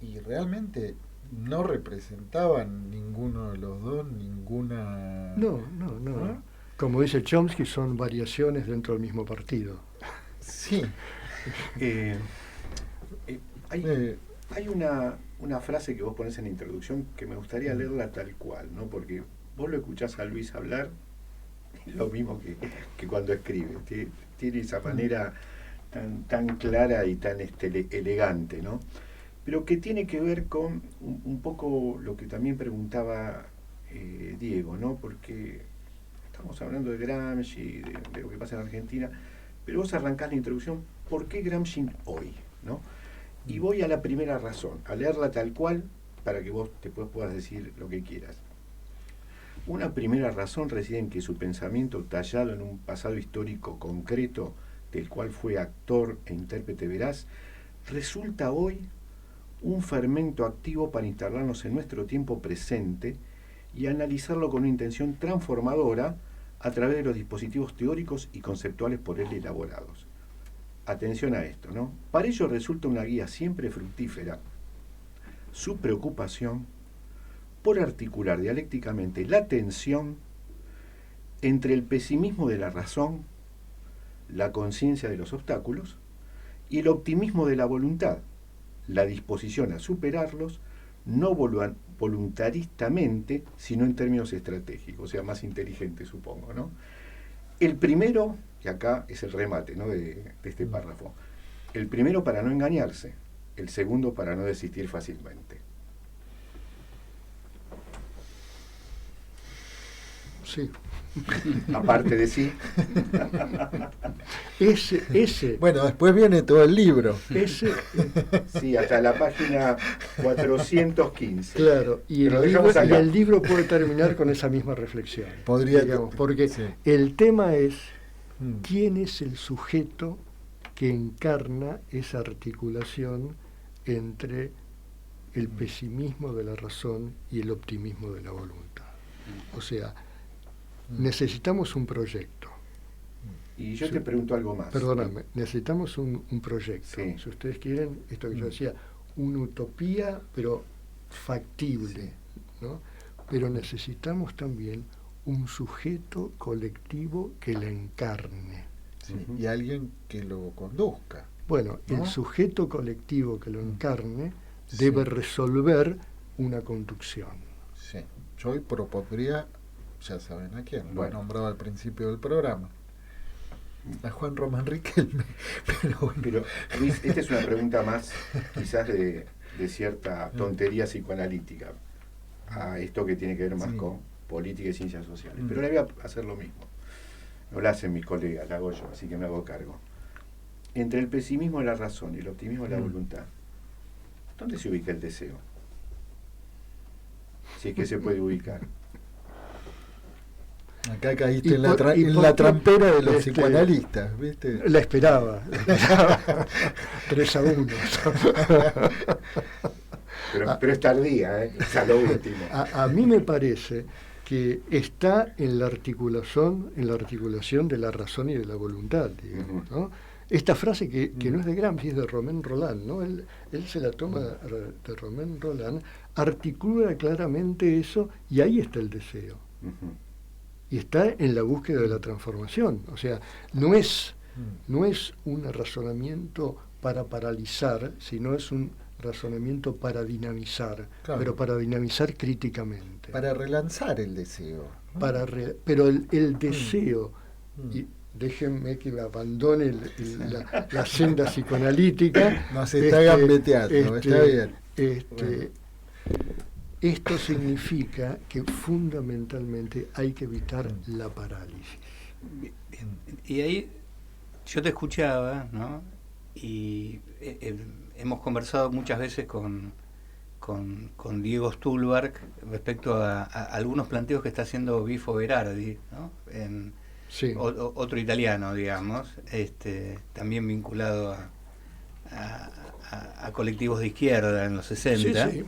y realmente no representaban ninguno de los dos ninguna... No. ¿no? Como dice Chomsky, son variaciones dentro del mismo partido. Sí. Hay una frase que vos ponés en la introducción que me gustaría leerla tal cual, ¿no? Porque vos lo escuchás a Luis hablar, lo mismo que cuando escribe. Tiene esa manera tan clara y tan elegante, ¿no? Pero que tiene que ver con un poco lo que también preguntaba Diego, ¿no? Porque estamos hablando de Gramsci, de lo que pasa en Argentina, pero vos arrancás la introducción, ¿por qué Gramsci hoy? ¿No? Y voy a la primera razón, a leerla tal cual, para que vos después puedas decir lo que quieras. Una primera razón reside en que su pensamiento, tallado en un pasado histórico concreto, del cual fue actor e intérprete veraz, resulta hoy un fermento activo para instalarnos en nuestro tiempo presente y analizarlo con una intención transformadora a través de los dispositivos teóricos y conceptuales por él elaborados. Atención a esto, ¿no? Para ello resulta una guía siempre fructífera su preocupación por articular dialécticamente la tensión entre el pesimismo de la razón, la conciencia de los obstáculos, y el optimismo de la voluntad, la disposición a superarlos, no voluntaristamente, sino en términos estratégicos, o sea, más inteligente, supongo, ¿no? El primero, que acá es el remate, ¿no?, de este párrafo, el primero para no engañarse, el segundo para no desistir fácilmente. Sí. Aparte de sí. Ese. Bueno, después viene todo el libro. Ese. Sí, hasta la página 415. Claro, y el libro puede terminar con esa misma reflexión. Podría, digamos, porque sí. El tema es quién es el sujeto que encarna esa articulación entre el pesimismo de la razón y el optimismo de la voluntad. O sea, necesitamos un proyecto. Y yo te pregunto algo más. Perdóname, necesitamos un proyecto. Sí. Si ustedes quieren, esto que yo decía, una utopía, pero factible, ¿no? Pero necesitamos también un sujeto colectivo que la encarne. Sí, y alguien que lo conduzca. Bueno, ¿no? El sujeto colectivo que lo encarne debe resolver una conducción. Sí, yo hoy propondría, ya saben a quién, lo he nombrado al principio del programa, a Juan Román Riquelme. Pero Luis, esta es una pregunta más quizás de cierta tontería psicoanalítica a esto que tiene que ver más con política y ciencias sociales. Pero le voy a hacer lo mismo. No lo hacen mis colegas, la hago yo, así que me hago cargo. Entre el pesimismo de la razón y el optimismo de la voluntad, ¿dónde se ubica el deseo? Si es que se puede ubicar. Acá caíste en la trampera de los psicoanalistas, ¿viste? La esperaba. 3-1. Pero es tardía, es a lo último. A mí me parece que está en la articulación de la razón y de la voluntad, digamos, ¿no? Esta frase que no es de Gramsci, es de Romain Rolland, ¿no? Él se la toma de Romain Rolland, articula claramente eso, y ahí está el deseo. Y está en la búsqueda de la transformación. O sea, no es un razonamiento para paralizar, sino es un razonamiento para dinamizar, claro. Pero para dinamizar críticamente. Para relanzar el deseo, ¿no? Pero el deseo, y déjenme que me abandone la senda psicoanalítica. Nos está gambeteando, está bien. Esto significa que fundamentalmente hay que evitar la parálisis. Y ahí yo te escuchaba, ¿no? Y hemos conversado muchas veces con Diego Stulbarg respecto a algunos planteos que está haciendo Bifo Berardi, ¿no? Sí. Otro italiano, digamos, también vinculado a colectivos de izquierda en los 60. Sí.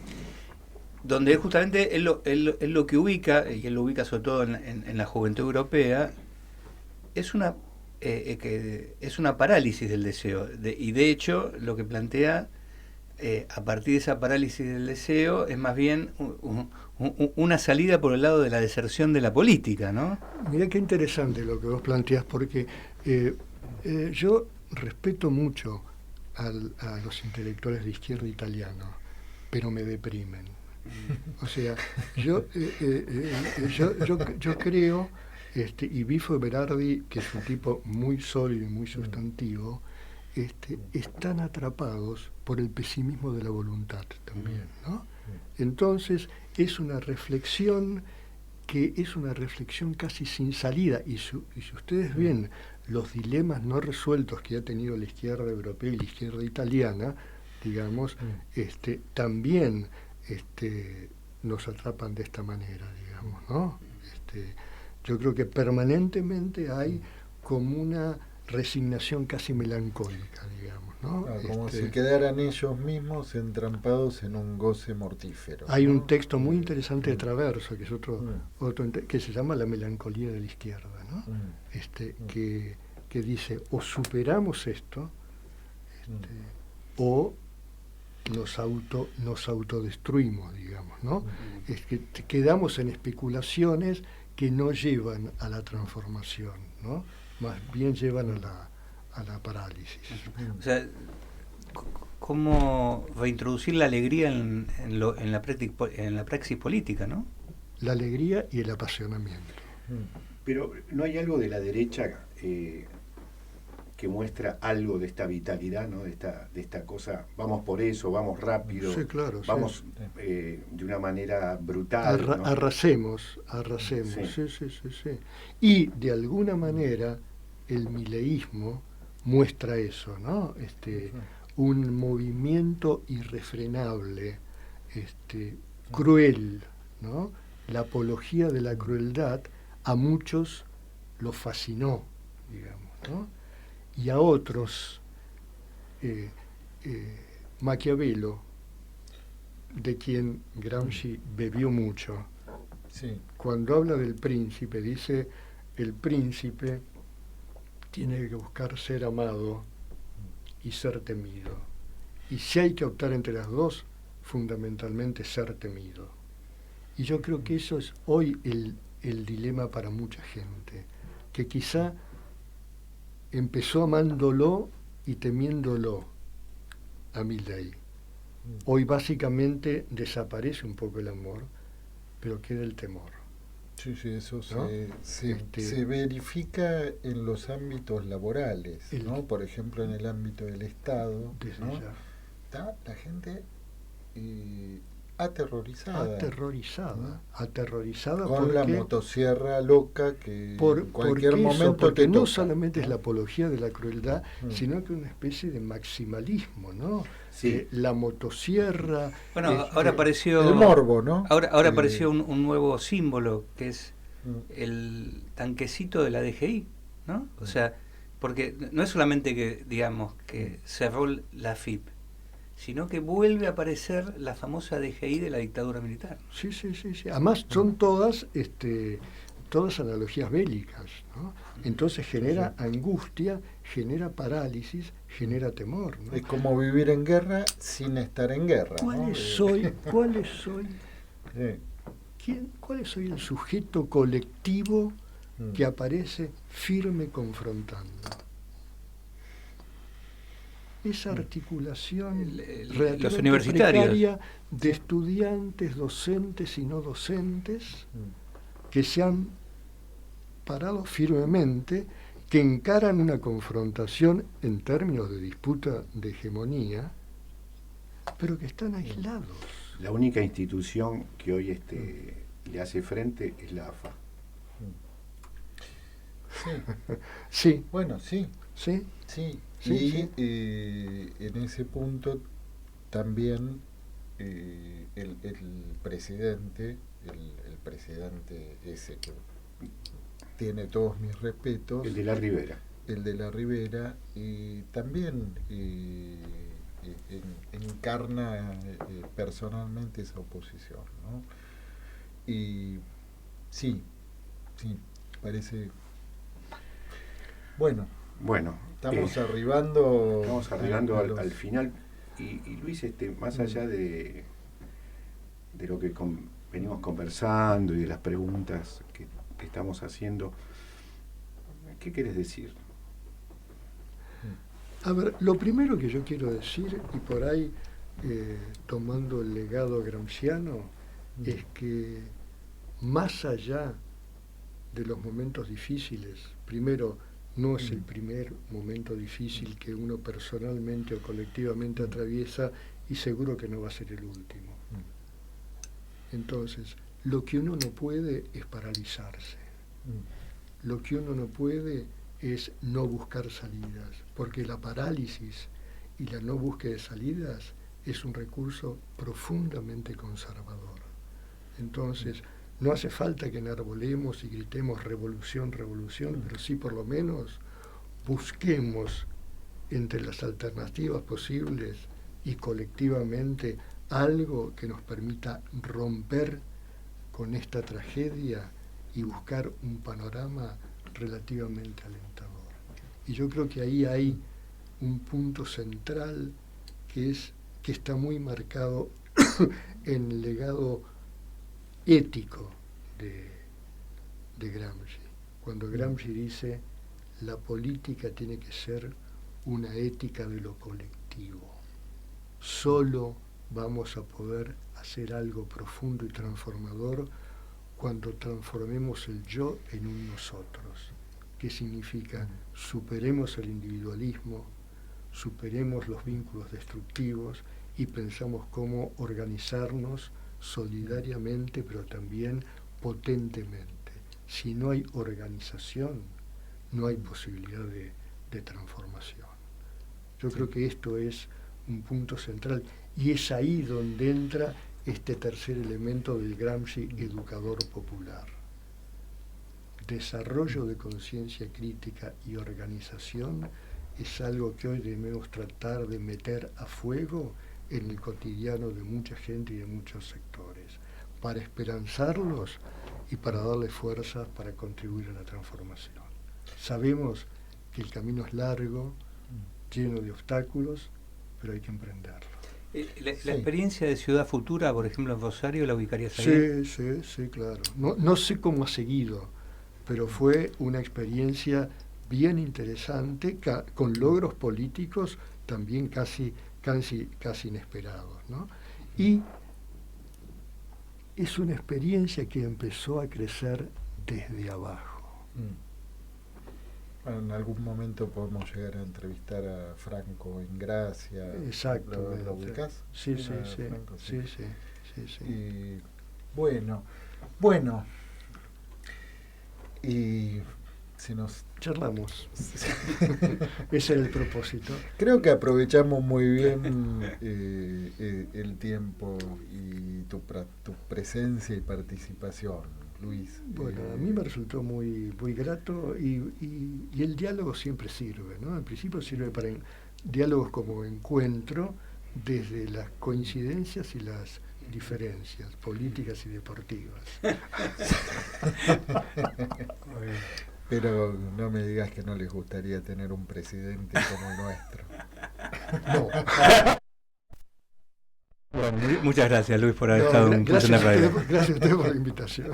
Donde justamente él lo que ubica, y él lo ubica sobre todo en la juventud europea, es una parálisis del deseo. Y de hecho, lo que plantea, a partir de esa parálisis del deseo, es más bien una salida por el lado de la deserción de la política, ¿no? Mirá qué interesante lo que vos planteás, porque yo respeto mucho a los intelectuales de izquierda italianos, pero me deprimen. O sea, yo creo, y Bifo Berardi, que es un tipo muy sólido y muy sustantivo, están atrapados por el pesimismo de la voluntad también, ¿no? Entonces es una reflexión casi sin salida, y si ustedes ven los dilemas no resueltos que ha tenido la izquierda europea y la izquierda italiana, digamos, también nos atrapan de esta manera, digamos, ¿no? Yo creo que permanentemente hay como una resignación casi melancólica, digamos, ¿no? Como si quedaran ellos mismos entrampados en un goce mortífero. Hay un texto muy interesante de Traverso, que es otro que se llama La melancolía de la izquierda, ¿no? Que dice, o superamos esto, o nos autodestruimos, digamos, ¿no? Es que quedamos en especulaciones que no llevan a la transformación, ¿no? Más bien llevan a la parálisis. O sea, ¿cómo reintroducir la alegría en la praxis política, ¿no? La alegría y el apasionamiento. Pero ¿no hay algo de la derecha que muestra algo de esta vitalidad, ¿no? de esta cosa, vamos por eso, vamos rápido, Sí, claro, vamos sí. De una manera brutal, ¿no? Arrasemos, Sí. sí. Y de alguna manera el mileísmo muestra eso, ¿no? Un movimiento irrefrenable, cruel, ¿no? La apología de la crueldad a muchos los fascinó, digamos, ¿no? Y a otros, Maquiavelo, de quien Gramsci bebió mucho, Sí. cuando habla del príncipe, dice, el príncipe tiene que buscar ser amado y ser temido. Y si hay que optar entre las dos, fundamentalmente ser temido. Y yo creo que eso es hoy el dilema para mucha gente, que quizá empezó amándolo y temiéndolo a Milei. Hoy básicamente desaparece un poco el amor, pero queda el temor. Sí, eso ¿no? se verifica en los ámbitos laborales, ¿no? Por ejemplo, en el ámbito del Estado, ¿no? Está la gente aterrorizada. Aterrorizada con la motosierra loca que en cualquier momento porque no toca, solamente ¿no? es la apología de la crueldad, sino que una especie de maximalismo, ¿no? Sí. La motosierra. Bueno, ahora apareció el morbo, ¿no? Ahora apareció un nuevo símbolo que es el tanquecito de la DGI, ¿no? O sea, porque no es solamente que, digamos, que cerró la FIP, sino que vuelve a aparecer la famosa DGI de la dictadura militar. Sí. Además son todas analogías bélicas, ¿no? Entonces genera angustia, genera parálisis, genera temor, ¿no? Es como vivir en guerra sin estar en guerra, ¿no? ¿Cuál soy el sujeto colectivo que aparece firme confrontando? Esa articulación los universitarios precaria de estudiantes, docentes y no docentes que se han parado firmemente, que encaran una confrontación en términos de disputa de hegemonía, pero que están aislados. La única institución que hoy le hace frente es la AFA. Sí. Bueno, sí. Sí. Y en ese punto también el presidente, el presidente ese que tiene todos mis respetos, El de la Ribera, también encarna personalmente esa oposición, ¿no? Y sí, parece... Bueno, estamos arribando al final. Y Luis, más allá de lo que venimos conversando y de las preguntas que estamos haciendo, ¿qué querés decir? A ver, lo primero que yo quiero decir, y por ahí tomando el legado gramsciano, es que más allá de los momentos difíciles, primero, no es el primer momento difícil que uno personalmente o colectivamente atraviesa, y seguro que no va a ser el último. Entonces, lo que uno no puede es paralizarse. Lo que uno no puede es no buscar salidas, porque la parálisis y la no búsqueda de salidas es un recurso profundamente conservador. Entonces, no hace falta que enarbolemos y gritemos revolución, pero sí por lo menos busquemos entre las alternativas posibles y colectivamente algo que nos permita romper con esta tragedia y buscar un panorama relativamente alentador. Y yo creo que ahí hay un punto central que es que está muy marcado en el legado ético de Gramsci. Cuando Gramsci dice, la política tiene que ser una ética de lo colectivo. Solo vamos a poder hacer algo profundo y transformador cuando transformemos el yo en un nosotros. ¿Qué significa? Superemos el individualismo, superemos los vínculos destructivos y pensamos cómo organizarnos solidariamente, pero también potentemente. Si no hay organización, no hay posibilidad de transformación. Yo creo que esto es un punto central y es ahí donde entra este tercer elemento del Gramsci educador popular. Desarrollo de conciencia crítica y organización es algo que hoy debemos tratar de meter a fuego en el cotidiano de mucha gente y de muchos sectores, para esperanzarlos y para darles fuerzas para contribuir a la transformación. Sabemos que el camino es largo, lleno de obstáculos, pero hay que emprenderlo. La experiencia de Ciudad Futura, por ejemplo, en Rosario, ¿la ubicarías ahí? Sí, claro. No sé cómo ha seguido, pero fue una experiencia bien interesante, con logros políticos también casi inesperados, ¿no? Y es una experiencia que empezó a crecer desde abajo. Bueno, en algún momento podemos llegar a entrevistar a Franco Ingracia. Exacto. ¿Lo ubicás? Sí. Franco, sí. Sí. Y bueno, y si nos charlamos. Ese era el propósito. Creo que aprovechamos muy bien el tiempo y tu presencia y participación, Luis. Bueno, a mí me resultó muy grato y el diálogo siempre sirve, ¿no? En principio sirve para diálogos como encuentro desde las coincidencias y las diferencias políticas y deportivas. Pero no me digas que no les gustaría tener un presidente como el nuestro. No. Bueno, muchas gracias, Luis, por haber estado en la radio. Gracias a usted por la invitación.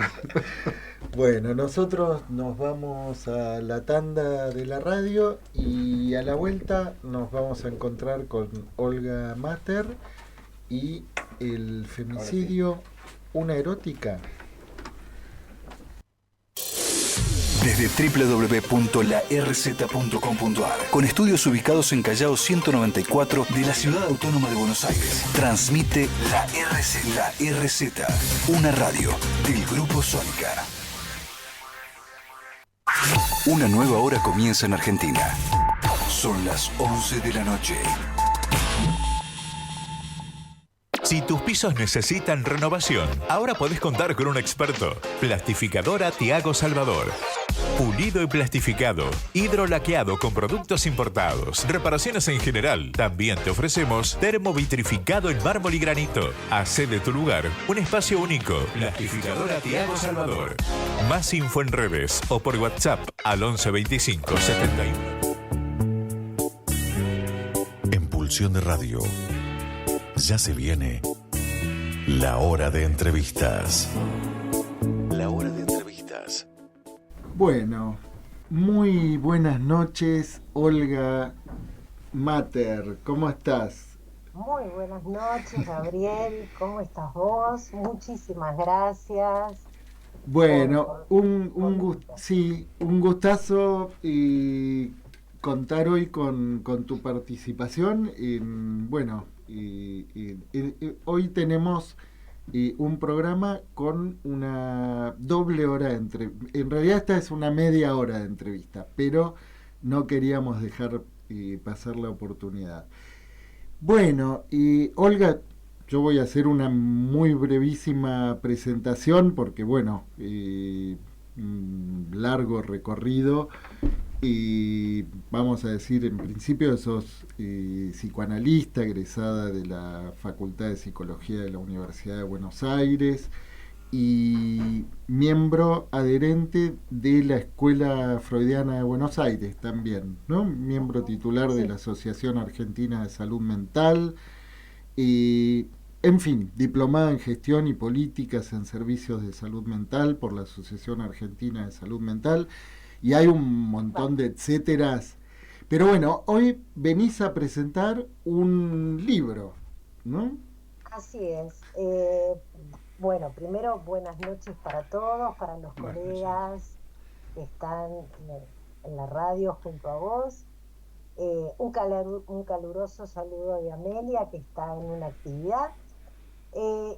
Bueno, nosotros nos vamos a la tanda de la radio y a la vuelta nos vamos a encontrar con Olga Mater y el femicidio, una erótica. Desde www.larz.com.ar, con estudios ubicados en Callao 194 de la Ciudad Autónoma de Buenos Aires, transmite La RZ, una radio del Grupo Sónica. Una nueva hora comienza en Argentina. Son las 11 de la noche. Si tus pisos necesitan renovación, ahora podés contar con un experto. Plastificadora Tiago Salvador. Pulido y plastificado, hidrolaqueado con productos importados, reparaciones en general. También te ofrecemos termovitrificado en mármol y granito. Hacé de tu lugar un espacio único. Plastificadora Tiago Salvador. Más info en redes o por WhatsApp al 11 25 71. En Pulsión de Radio, ya se viene la hora de entrevistas. La hora de entrevistas. Bueno, muy buenas noches, Olga Mater, ¿cómo estás? Muy buenas noches, Gabriel, ¿cómo estás vos? Muchísimas gracias. Bueno, un gustazo y contar hoy con tu participación. Hoy tenemos un programa con una doble hora en realidad esta es una media hora de entrevista, pero no queríamos dejar pasar la oportunidad. Bueno, y Olga, yo voy a hacer una muy brevísima presentación porque largo recorrido y vamos a decir, en principio sos psicoanalista egresada de la Facultad de Psicología de la Universidad de Buenos Aires y miembro adherente de la Escuela Freudiana de Buenos Aires también, ¿no? Miembro titular de la Asociación Argentina de Salud Mental En fin, diplomada en Gestión y Políticas en Servicios de Salud Mental por la Asociación Argentina de Salud Mental, y hay un montón de etcéteras. Pero bueno, hoy venís a presentar un libro, ¿no? Así es. Bueno, primero buenas noches para todos, para los colegas que están en la radio junto a vos. Un caluroso saludo de Amelia, que está en una actividad.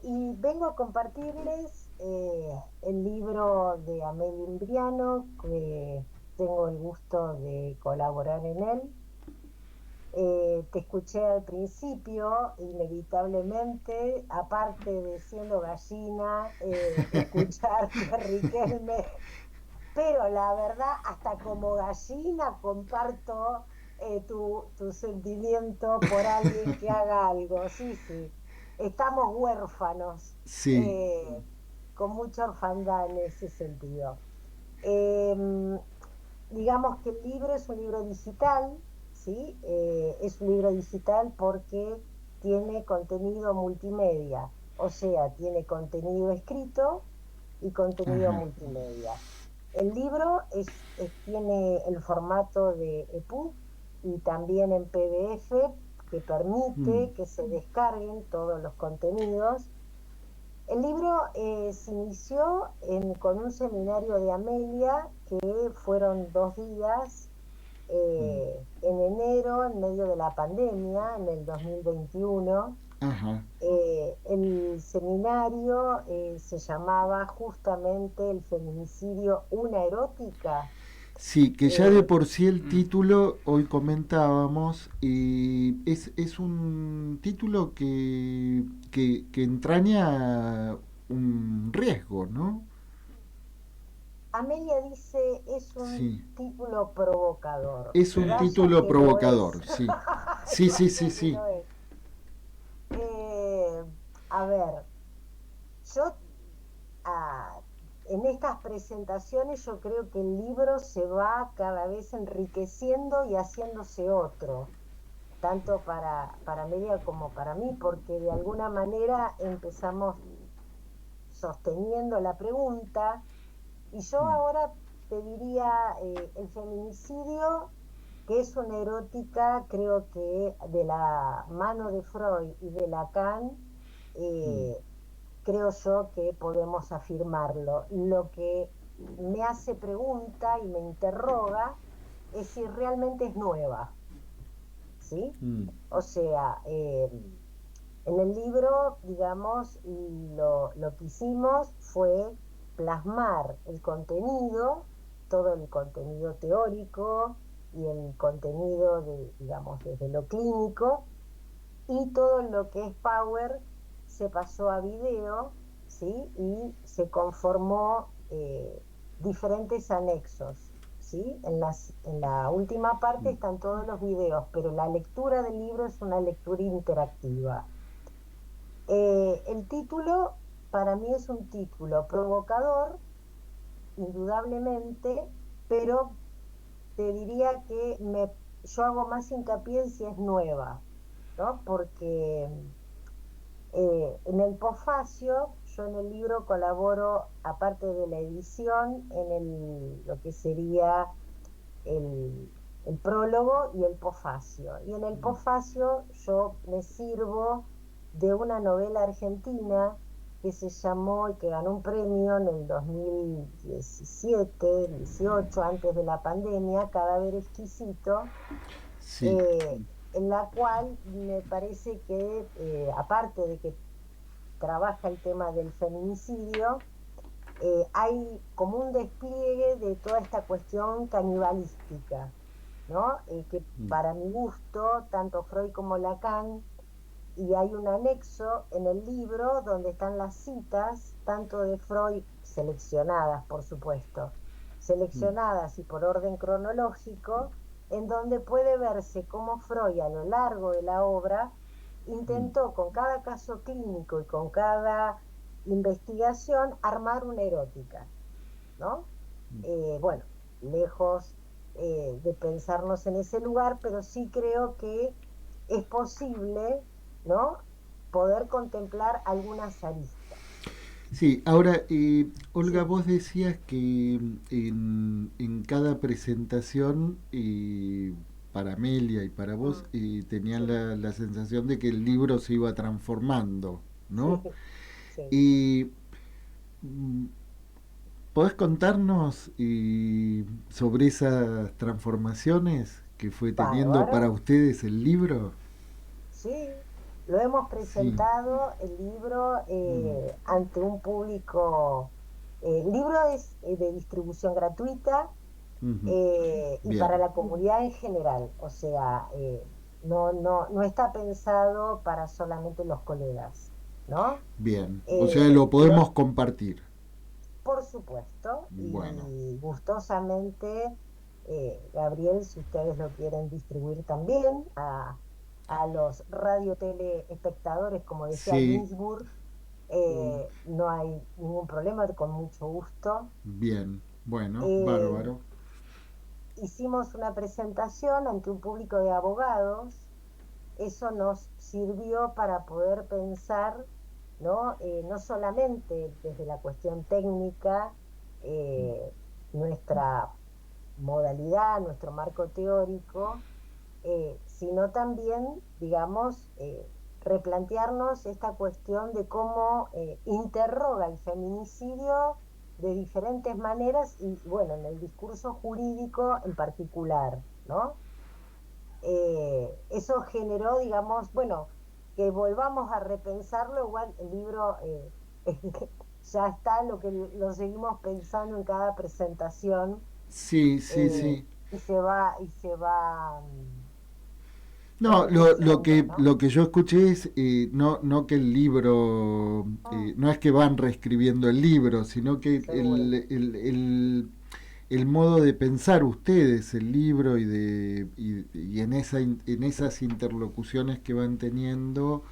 Y vengo a compartirles el libro de Amelia Imbriano, que tengo el gusto de colaborar en él. Te escuché al principio, inevitablemente, aparte de siendo gallina, escucharte, Riquelme, pero la verdad, hasta como gallina comparto tu sentimiento por alguien que haga algo. Sí, sí, estamos huérfanos, Sí. con mucha orfandad en ese sentido. Digamos que el libro es un libro digital, ¿sí? Es un libro digital porque tiene contenido multimedia, o sea, tiene contenido escrito y contenido multimedia. El libro tiene el formato de EPUB y también en PDF, que permite que se descarguen todos los contenidos. El libro se inició con un seminario de Amelia, que fueron 2 días en enero, en medio de la pandemia, en el 2021. El seminario se llamaba justamente El feminicidio, una erótica. Sí, que ya de por sí el título, hoy comentábamos, es un título que entraña un riesgo, ¿no? Amelia dice, es un título provocador. Es un título provocador, sí. Sí. A ver, yo en estas presentaciones yo creo que el libro se va cada vez enriqueciendo y haciéndose otro, tanto para Amelia como para mí, porque de alguna manera empezamos sosteniendo la pregunta, y yo ahora te diría el feminicidio, que es una erótica, creo que de la mano de Freud y de Lacan, creo yo que podemos afirmarlo. Lo que me hace pregunta y me interroga es si realmente es nueva, ¿sí? O sea, en el libro, digamos, lo que hicimos fue plasmar el contenido, todo el contenido teórico y el contenido digamos, desde lo clínico, y todo lo que es Power se pasó a video, ¿sí? Y se conformó diferentes anexos, ¿sí? En la última parte están todos los videos, pero la lectura del libro es una lectura interactiva. El título para mí es un título provocador, indudablemente, pero te diría que yo hago más hincapié en si es nueva, ¿no? Porque en el posfacio, yo en el libro colaboro, aparte de la edición, en lo que sería el prólogo y el posfacio. Y en el posfacio yo me sirvo de una novela argentina que se llamó y que ganó un premio en el 2017, 18, antes de la pandemia, Cadáver Exquisito, en la cual me parece que, aparte de que trabaja el tema del feminicidio, hay como un despliegue de toda esta cuestión canibalística, ¿no? Que para mi gusto, tanto Freud como Lacan, y hay un anexo en el libro donde están las citas, tanto de Freud, seleccionadas, por supuesto, seleccionadas y por orden cronológico, en donde puede verse cómo Freud a lo largo de la obra intentó con cada caso clínico y con cada investigación armar una erótica, ¿no? Bueno, lejos de pensarnos en ese lugar, pero sí creo que es posible, ¿no? poder contemplar algunas aristas. Sí, ahora, Olga, vos decías que en cada presentación, para Amelia y para vos, tenían la sensación de que el libro se iba transformando, ¿no? Sí. Y ¿podés contarnos sobre esas transformaciones que fue teniendo Bárbaro. para ustedes el libro? Sí, lo hemos presentado el libro ante un público. El libro es de distribución gratuita Ujú. y Bien, para la comunidad en general, o sea, no está pensado para solamente los colegas, ¿no? bien. O sea, lo Lo, podemos compartir. por supuesto, Bueno, y gustosamente, Gabriel, si ustedes lo quieren distribuir también a los radio-tele espectadores, como decía sí, Ginsburg, no hay ningún problema, con mucho gusto. bien, bueno, Eh, bárbaro. Hicimos una presentación ante un público de abogados. Eso nos sirvió para poder pensar, ¿no? No solamente desde la cuestión técnica, eh, nuestra modalidad, nuestro marco teórico, sino también, digamos, replantearnos esta cuestión de cómo interroga el feminicidio de diferentes maneras y, bueno, en el discurso jurídico en particular, ¿no? Eso generó, digamos, bueno, que volvamos a repensarlo, igual el libro ya está, lo que lo seguimos pensando en cada presentación, Sí, sí, eh, sí. y se va No, enriqueciendo, ¿no? lo que yo escuché es no que el libro, Mm, no es que van reescribiendo el libro, sino que seguro. el modo de pensar ustedes el libro y en en esas interlocuciones que van teniendo,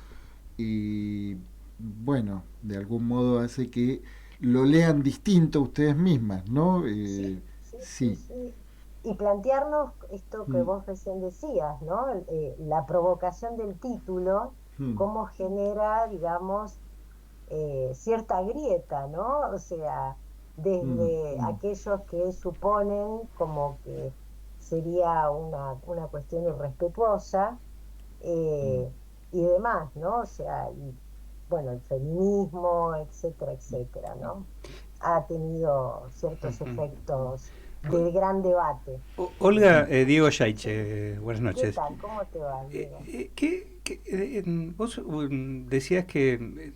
y bueno, de algún modo hace que lo lean distinto ustedes mismas, ¿no? Sí, sí, sí, Sí. sí. Y plantearnos esto que Mm, vos recién decías, ¿no? La provocación del título, mm, cómo genera, digamos, cierta grieta, ¿no? O sea, mm, desde aquellos que suponen como que sería una cuestión irrespetuosa mm. eh, y demás, ¿no? O sea, y bueno, el feminismo, etcétera, etcétera, ¿no? Ha tenido ciertos Ujú. efectos de gran debate. Olga, Diego Yaiche, buenas ¿Qué noches. tal? ¿Cómo te va, Diego? Vos decías que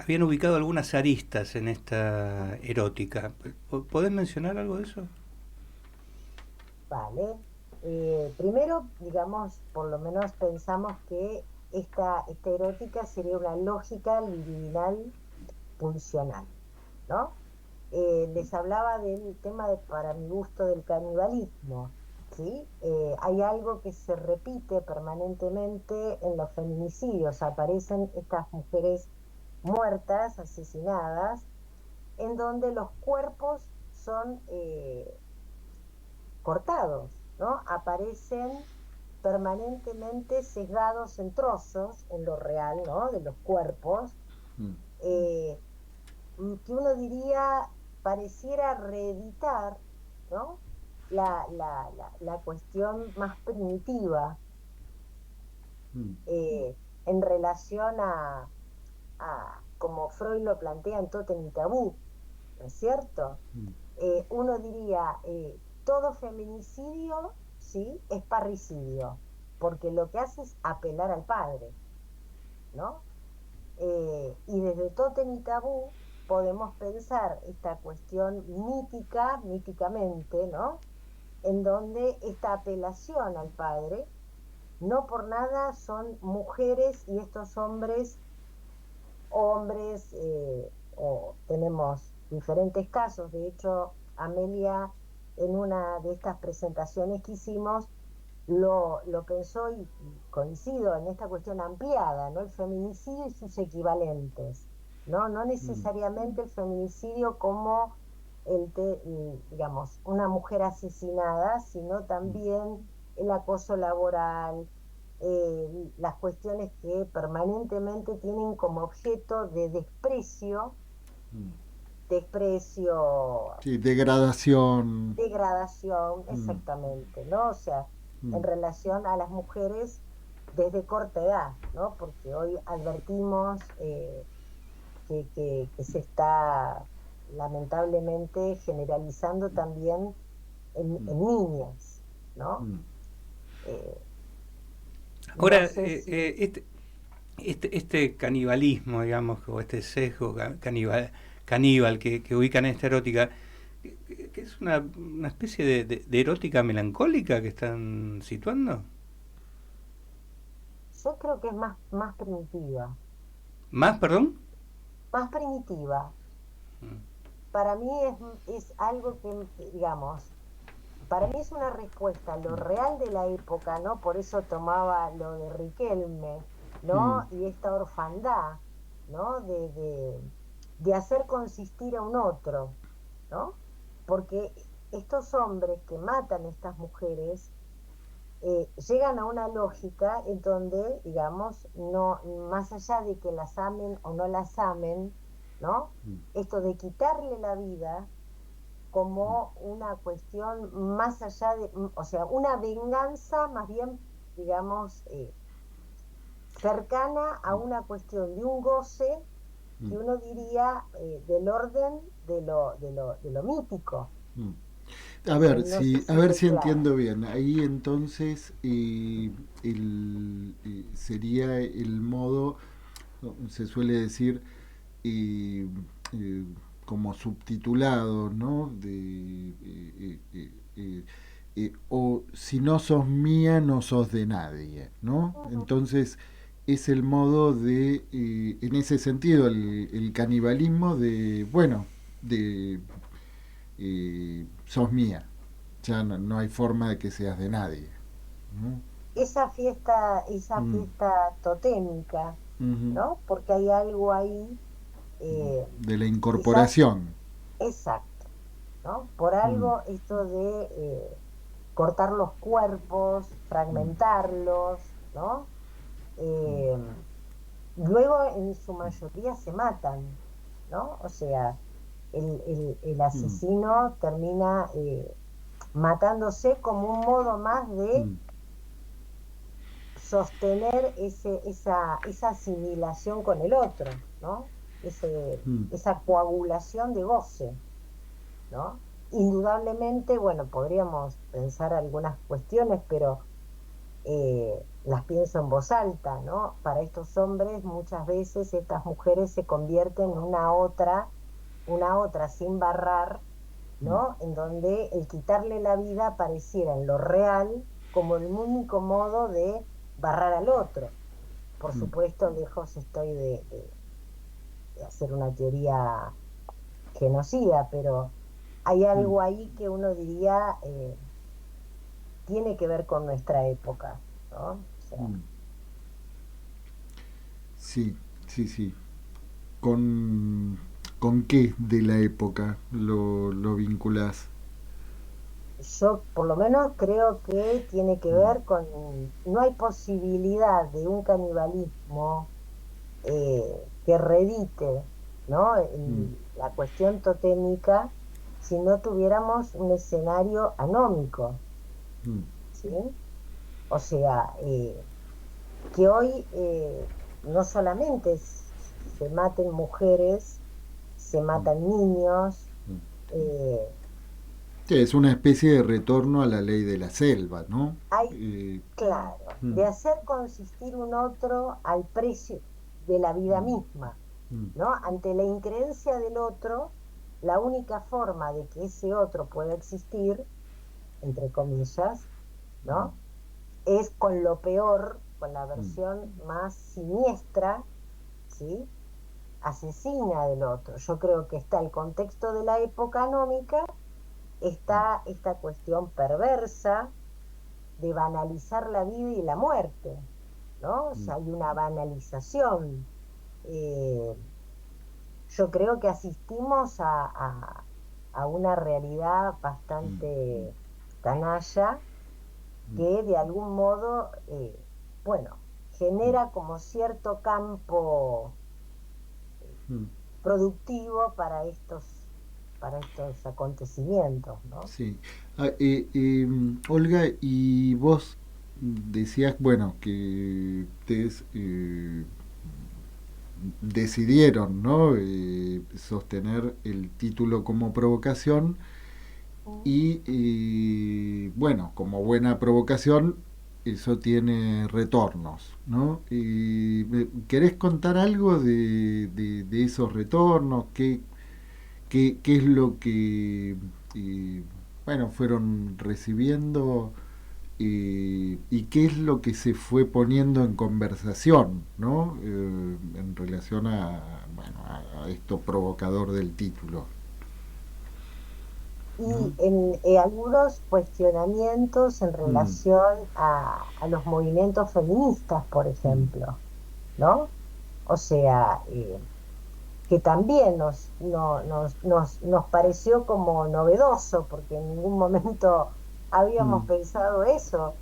habían ubicado algunas aristas en esta erótica. ¿Podés mencionar algo de eso? Vale. Primero, digamos, por lo menos pensamos que esta erótica sería una lógica libidinal pulsional, ¿no? Les hablaba del tema para mi gusto, del canibalismo, ¿sí? Hay algo que se repite permanentemente en los feminicidios. Aparecen estas mujeres muertas, asesinadas, en donde los cuerpos son cortados, ¿no? Aparecen permanentemente sesgados en trozos, en lo real, ¿no? De los cuerpos, Mm. eh, que uno diría pareciera reeditar, ¿no? La cuestión más primitiva Mm. en relación como Freud lo plantea en Totem y Tabú, ¿no es cierto? Mm. Uno diría, todo feminicidio, sí, es parricidio, porque lo que hace es apelar al padre, ¿no? Y desde Tótem y Tabú podemos pensar esta cuestión míticamente, ¿no? En donde esta apelación al padre, no por nada son mujeres y estos hombres, o tenemos diferentes casos. De hecho, Amelia, en una de estas presentaciones que hicimos, lo pensó y coincido en esta cuestión ampliada, ¿no? El feminicidio y sus equivalentes, ¿no? No necesariamente el feminicidio como digamos, una mujer asesinada, sino también el acoso laboral, las cuestiones que permanentemente tienen como objeto de desprecio, Sí, degradación. Exactamente, ¿no? O sea, en relación a las mujeres desde corta edad, ¿no? Porque hoy advertimos que se está lamentablemente generalizando también en niñas, ¿no? Ahora, No sé si... este canibalismo, digamos, o este sesgo caníbal que ubican en esta erótica, que es una especie de erótica melancólica que están situando. Yo creo que es más primitiva. ¿Más, perdón? Más primitiva. Para mí es algo que, digamos, para mí es una respuesta a lo real de la época, ¿no? Por eso tomaba lo de Riquelme, ¿no? Y esta orfandad, ¿no? De hacer consistir a un otro, ¿no? Porque estos hombres que matan a estas mujeres llegan a una lógica en donde, digamos, no, más allá de que las amen o no las amen, ¿no? Esto de quitarle la vida como una cuestión más allá de, o sea, una venganza más bien, digamos, cercana a una cuestión de un goce que uno diría del orden de lo mítico. A ver, No sé a si ver soy si clara. entiendo bien. Ahí entonces sería el modo, ¿no? Se suele decir, eh, eh, como subtitulado, ¿no? O si no sos mía, no sos de nadie, ¿no? Entonces es el modo de, en ese sentido, el canibalismo de, bueno, de sos mía, ya no hay forma de que seas de nadie, ¿no? Esa Mm. fiesta totémica, Ujú. ¿no? Porque hay algo ahí, De la quizás incorporación. exacto, ¿no? Por Mm. algo esto de cortar los cuerpos, fragmentarlos, ¿no? Eh, luego en su mayoría se matan, ¿no? O sea, el Mm. asesino termina matándose como un modo más de Mm. sostener esa asimilación con el otro, ¿no? Mm. Esa coagulación de goce, ¿no? Indudablemente, bueno, podríamos pensar algunas cuestiones, pero las pienso en voz alta, ¿no? Para estos hombres muchas veces estas mujeres se convierten en una otra sin barrar, ¿no? En donde el quitarle la vida pareciera en lo real como el único modo de barrar al otro. Por Mm. supuesto, lejos estoy de hacer una teoría genocida, pero hay Mm. algo ahí que uno diría tiene que ver con nuestra época, ¿no? O sea, Mm. Sí, sí, sí. ¿Con qué de la época lo vinculás? yo por lo menos creo que tiene que Mm. ver con, no hay posibilidad de un canibalismo que redite, ¿no? Mm. La cuestión totémica si no tuviéramos un escenario anómico, Mm. ¿sí? O sea, que hoy no solamente se maten mujeres, se matan niños, Mm. eh, Sí, es una especie de retorno a la ley de la selva, ¿no? hay, Eh, claro, mm. de hacer consistir un otro al precio de la vida Mm. misma, Mm. ¿no? Ante la increencia del otro, la única forma de que ese otro pueda existir, entre comillas, ¿no? Es con lo peor, con la Mm. versión más siniestra, ¿sí? Asesina del otro. Yo creo que está el contexto de la época anómica, está esta cuestión perversa de banalizar la vida y la muerte, ¿no? O sea, hay una banalización. Eh, yo creo que asistimos a una realidad bastante canalla que de algún modo bueno, genera como cierto campo productivo para estos acontecimientos, ¿no? Sí. Olga, y vos decías, bueno, que ustedes decidieron, ¿no? Sostener el título como provocación y, bueno, como buena provocación, eso tiene retornos, ¿no? ¿Querés contar algo de esos retornos? ¿Qué es lo que bueno, fueron recibiendo y qué es lo que se fue poniendo en conversación, ¿no? En relación bueno, a esto provocador del título? Y en algunos cuestionamientos en relación a los movimientos feministas, por ejemplo, ¿no? O sea, que también nos pareció como novedoso, porque en ningún momento habíamos pensado eso.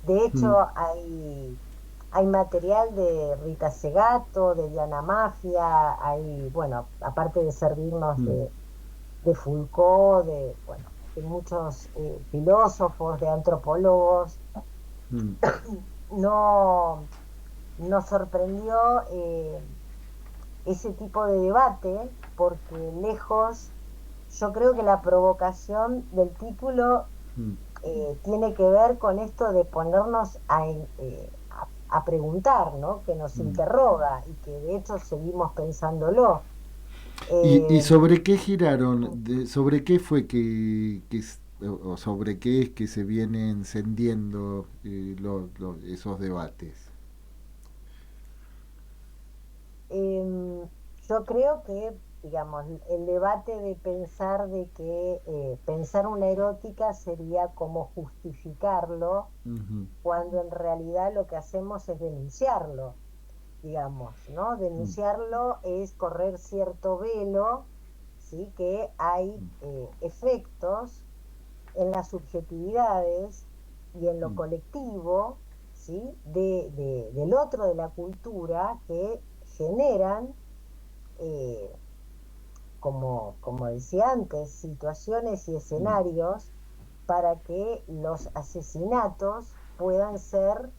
De hecho, hay material de Rita Segato, de Diana Mafia, hay, bueno, aparte de servirnos de Foucault, bueno, de muchos filósofos, de antropólogos. No nos sorprendió ese tipo de debate, porque lejos, yo creo que la provocación del título tiene que ver con esto de ponernos a preguntar, ¿no? Que nos interroga y que de hecho seguimos pensándolo. ¿Y sobre qué giraron? ¿Sobre qué fue o sobre qué es que se viene encendiendo esos debates? Yo creo que, digamos, el debate de pensar de que pensar una erótica sería como justificarlo, cuando en realidad lo que hacemos es denunciarlo, digamos, ¿no? Denunciarlo es correr cierto velo, ¿sí? Que hay efectos en las subjetividades y en lo colectivo, ¿sí? Del otro, de la cultura, que generan, como decía antes, situaciones y escenarios para que los asesinatos puedan ser,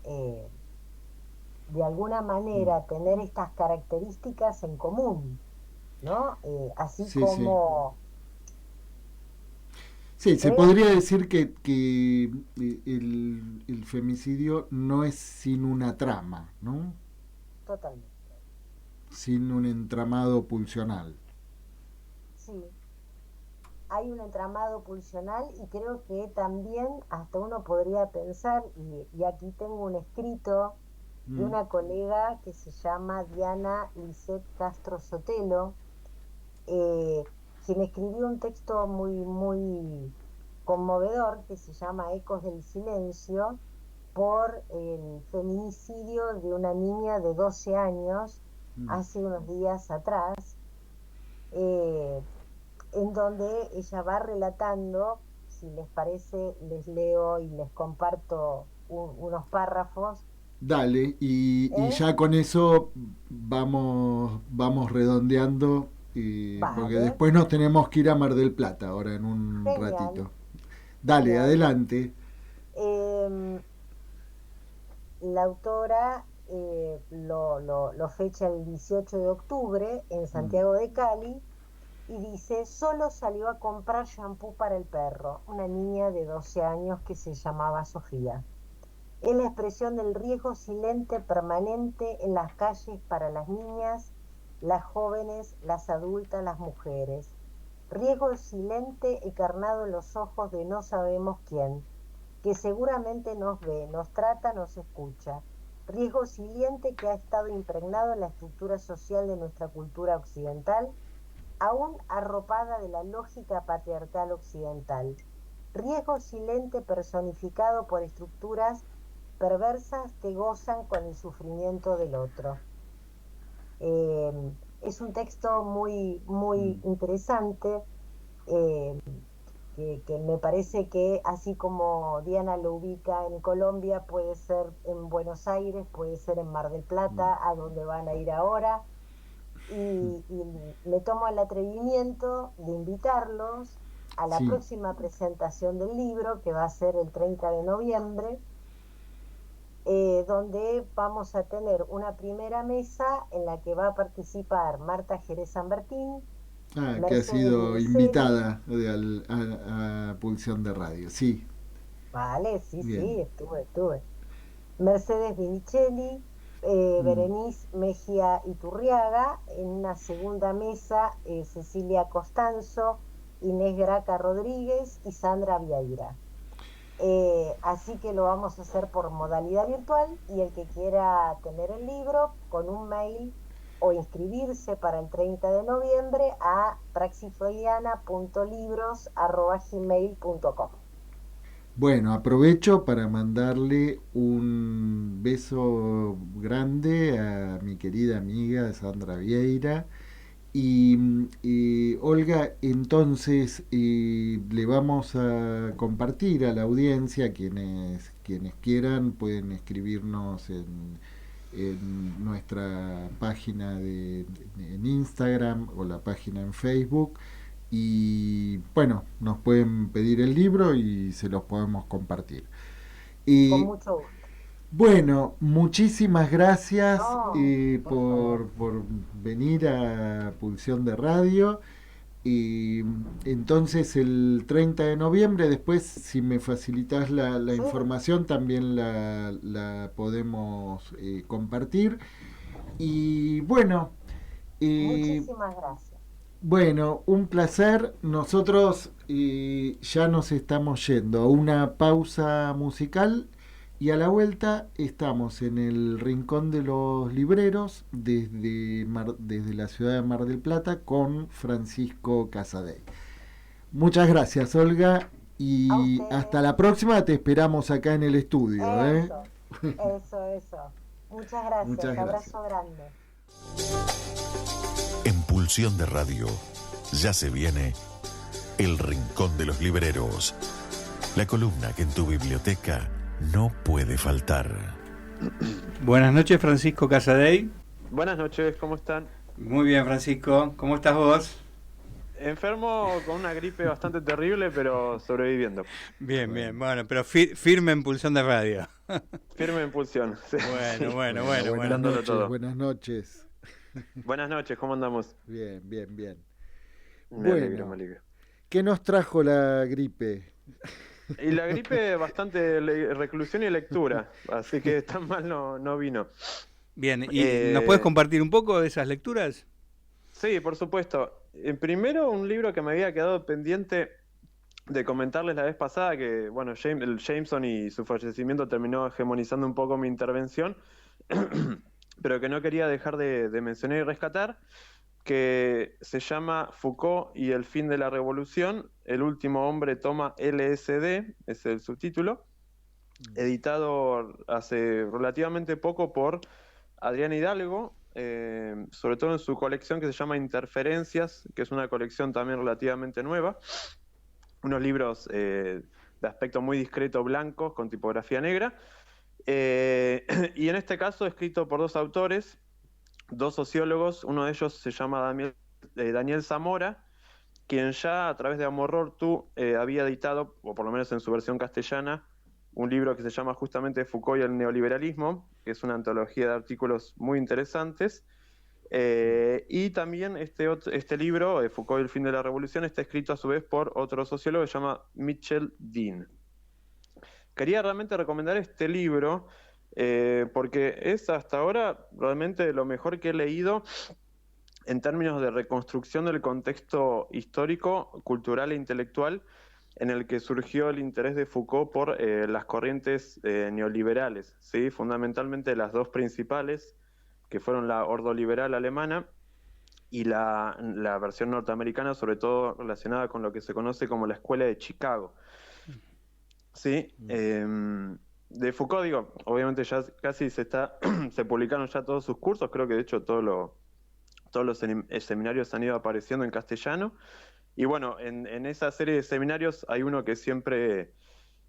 de alguna manera, tener estas características en común, ¿no? Así Sí, sí. como... Sí, se creo podría decir que el femicidio no es sin una trama, ¿no? totalmente, Sin un entramado pulsional. sí. Hay un entramado pulsional y creo que también hasta uno podría pensar, y aquí tengo un escrito de una colega que se llama Diana Lisset Castro Sotelo, quien escribió un texto muy, muy conmovedor que se llama Ecos del Silencio, por el feminicidio de una niña de 12 años hace unos días atrás, eh, en donde ella va relatando. Si les parece, les leo y les comparto unos párrafos. Dale, y ¿Eh? ya con eso vamos redondeando, porque Vale, después nos tenemos que ir a Mar del Plata ahora en un genial, ratito. Dale, genial. adelante. La autora lo fecha el 18 de octubre en Santiago de Cali y dice: solo salió a comprar shampoo para el perro, una niña de 12 años que se llamaba Sofía. Es la expresión del riesgo silente permanente en las calles para las niñas, las jóvenes, las adultas, las mujeres. Riesgo silente encarnado en los ojos de no sabemos quién, que seguramente nos ve, nos trata, nos escucha. Riesgo silente que ha estado impregnado en la estructura social de nuestra cultura occidental, aún arropada de la lógica patriarcal occidental. Riesgo silente personificado por estructuras perversas que gozan con el sufrimiento del otro. Es un texto muy, muy interesante, que que me parece que así como Diana lo ubica en Colombia, puede ser en Buenos Aires, puede ser en Mar del Plata, a donde van a ir ahora, y me tomo el atrevimiento de invitarlos a la próxima presentación del libro, que va a ser el 30 de noviembre, donde vamos a tener una primera mesa en la que va a participar Marta Jerez Sanbertín, que ha sido invitada a Pulsión de Radio, sí. Vale, sí, estuve. Mercedes Vinicelli, Berenice Mejía Iturriaga, en una segunda mesa Cecilia Costanzo, Inés Graca Rodríguez y Sandra Vieira. Así que lo vamos a hacer por modalidad virtual, y el que quiera tener el libro, con un mail o inscribirse para el 30 de noviembre a praxifreudiana.libros@gmail.com. Bueno, aprovecho para mandarle un beso grande a mi querida amiga Sandra Vieira. Y Olga, entonces le vamos a compartir a la audiencia, quienes quieran pueden escribirnos en nuestra página en Instagram o la página en Facebook, y bueno, nos pueden pedir el libro y se los podemos compartir. Con mucho gusto. Bueno, muchísimas gracias por venir a Pulsión de Radio. Y entonces el 30 de noviembre, después si me facilitas la información, también la podemos compartir. Y bueno, muchísimas gracias. Bueno, un placer. Nosotros ya nos estamos yendo a una pausa musical, y a la vuelta estamos en el Rincón de los Libreros desde la ciudad de Mar del Plata con Francisco Casadei. Muchas gracias, Olga, y hasta la próxima. Te esperamos acá en el estudio. Eso. Muchas gracias. Abrazo grande. En Pulsión de Radio ya se viene el Rincón de los Libreros, la columna que en tu biblioteca no puede faltar. Buenas noches, Francisco Casadei. Buenas noches, ¿cómo están? Muy bien, Francisco. ¿Cómo estás vos? Enfermo con una gripe bastante terrible, pero sobreviviendo. Bien. Bueno, pero firme en Pulsión de Radio. Firme en Pulsión. Sí. Bueno. Buenas noches. Buenas noches, ¿cómo andamos? Bien. Me alegro. ¿Qué nos trajo la gripe? Y la gripe, bastante reclusión y lectura, así que tan mal no vino. Bien, ¿y nos puedes compartir un poco de esas lecturas? Sí, por supuesto. Primero, un libro que me había quedado pendiente de comentarles la vez pasada, que bueno, el Jameson y su fallecimiento terminó hegemonizando un poco mi intervención, pero que no quería dejar de mencionar y rescatar, que se llama Foucault y el fin de la revolución, el último hombre toma LSD, es el subtítulo, editado hace relativamente poco por Adrián Hidalgo, sobre todo en su colección que se llama Interferencias, que es una colección también relativamente nueva, unos libros de aspecto muy discreto, blancos, con tipografía negra, y en este caso escrito por dos autores, dos sociólogos. Uno de ellos se llama Daniel Zamora, quien ya a través de Amorortu había editado, o por lo menos en su versión castellana, un libro que se llama justamente Foucault y el neoliberalismo, que es una antología de artículos muy interesantes. Y también este libro, Foucault y el fin de la revolución, está escrito a su vez por otro sociólogo que se llama Mitchell Dean. Quería realmente recomendar este libro porque es hasta ahora realmente lo mejor que he leído en términos de reconstrucción del contexto histórico, cultural e intelectual en el que surgió el interés de Foucault por las corrientes neoliberales, ¿sí? Fundamentalmente las dos principales, que fueron la ordoliberal alemana y la versión norteamericana, sobre todo relacionada con lo que se conoce como la Escuela de Chicago. ¿Sí? De Foucault, digo, obviamente ya casi se publicaron ya todos sus cursos, creo que de hecho todos los seminarios han ido apareciendo en castellano, Y bueno, en esa serie de seminarios hay uno que siempre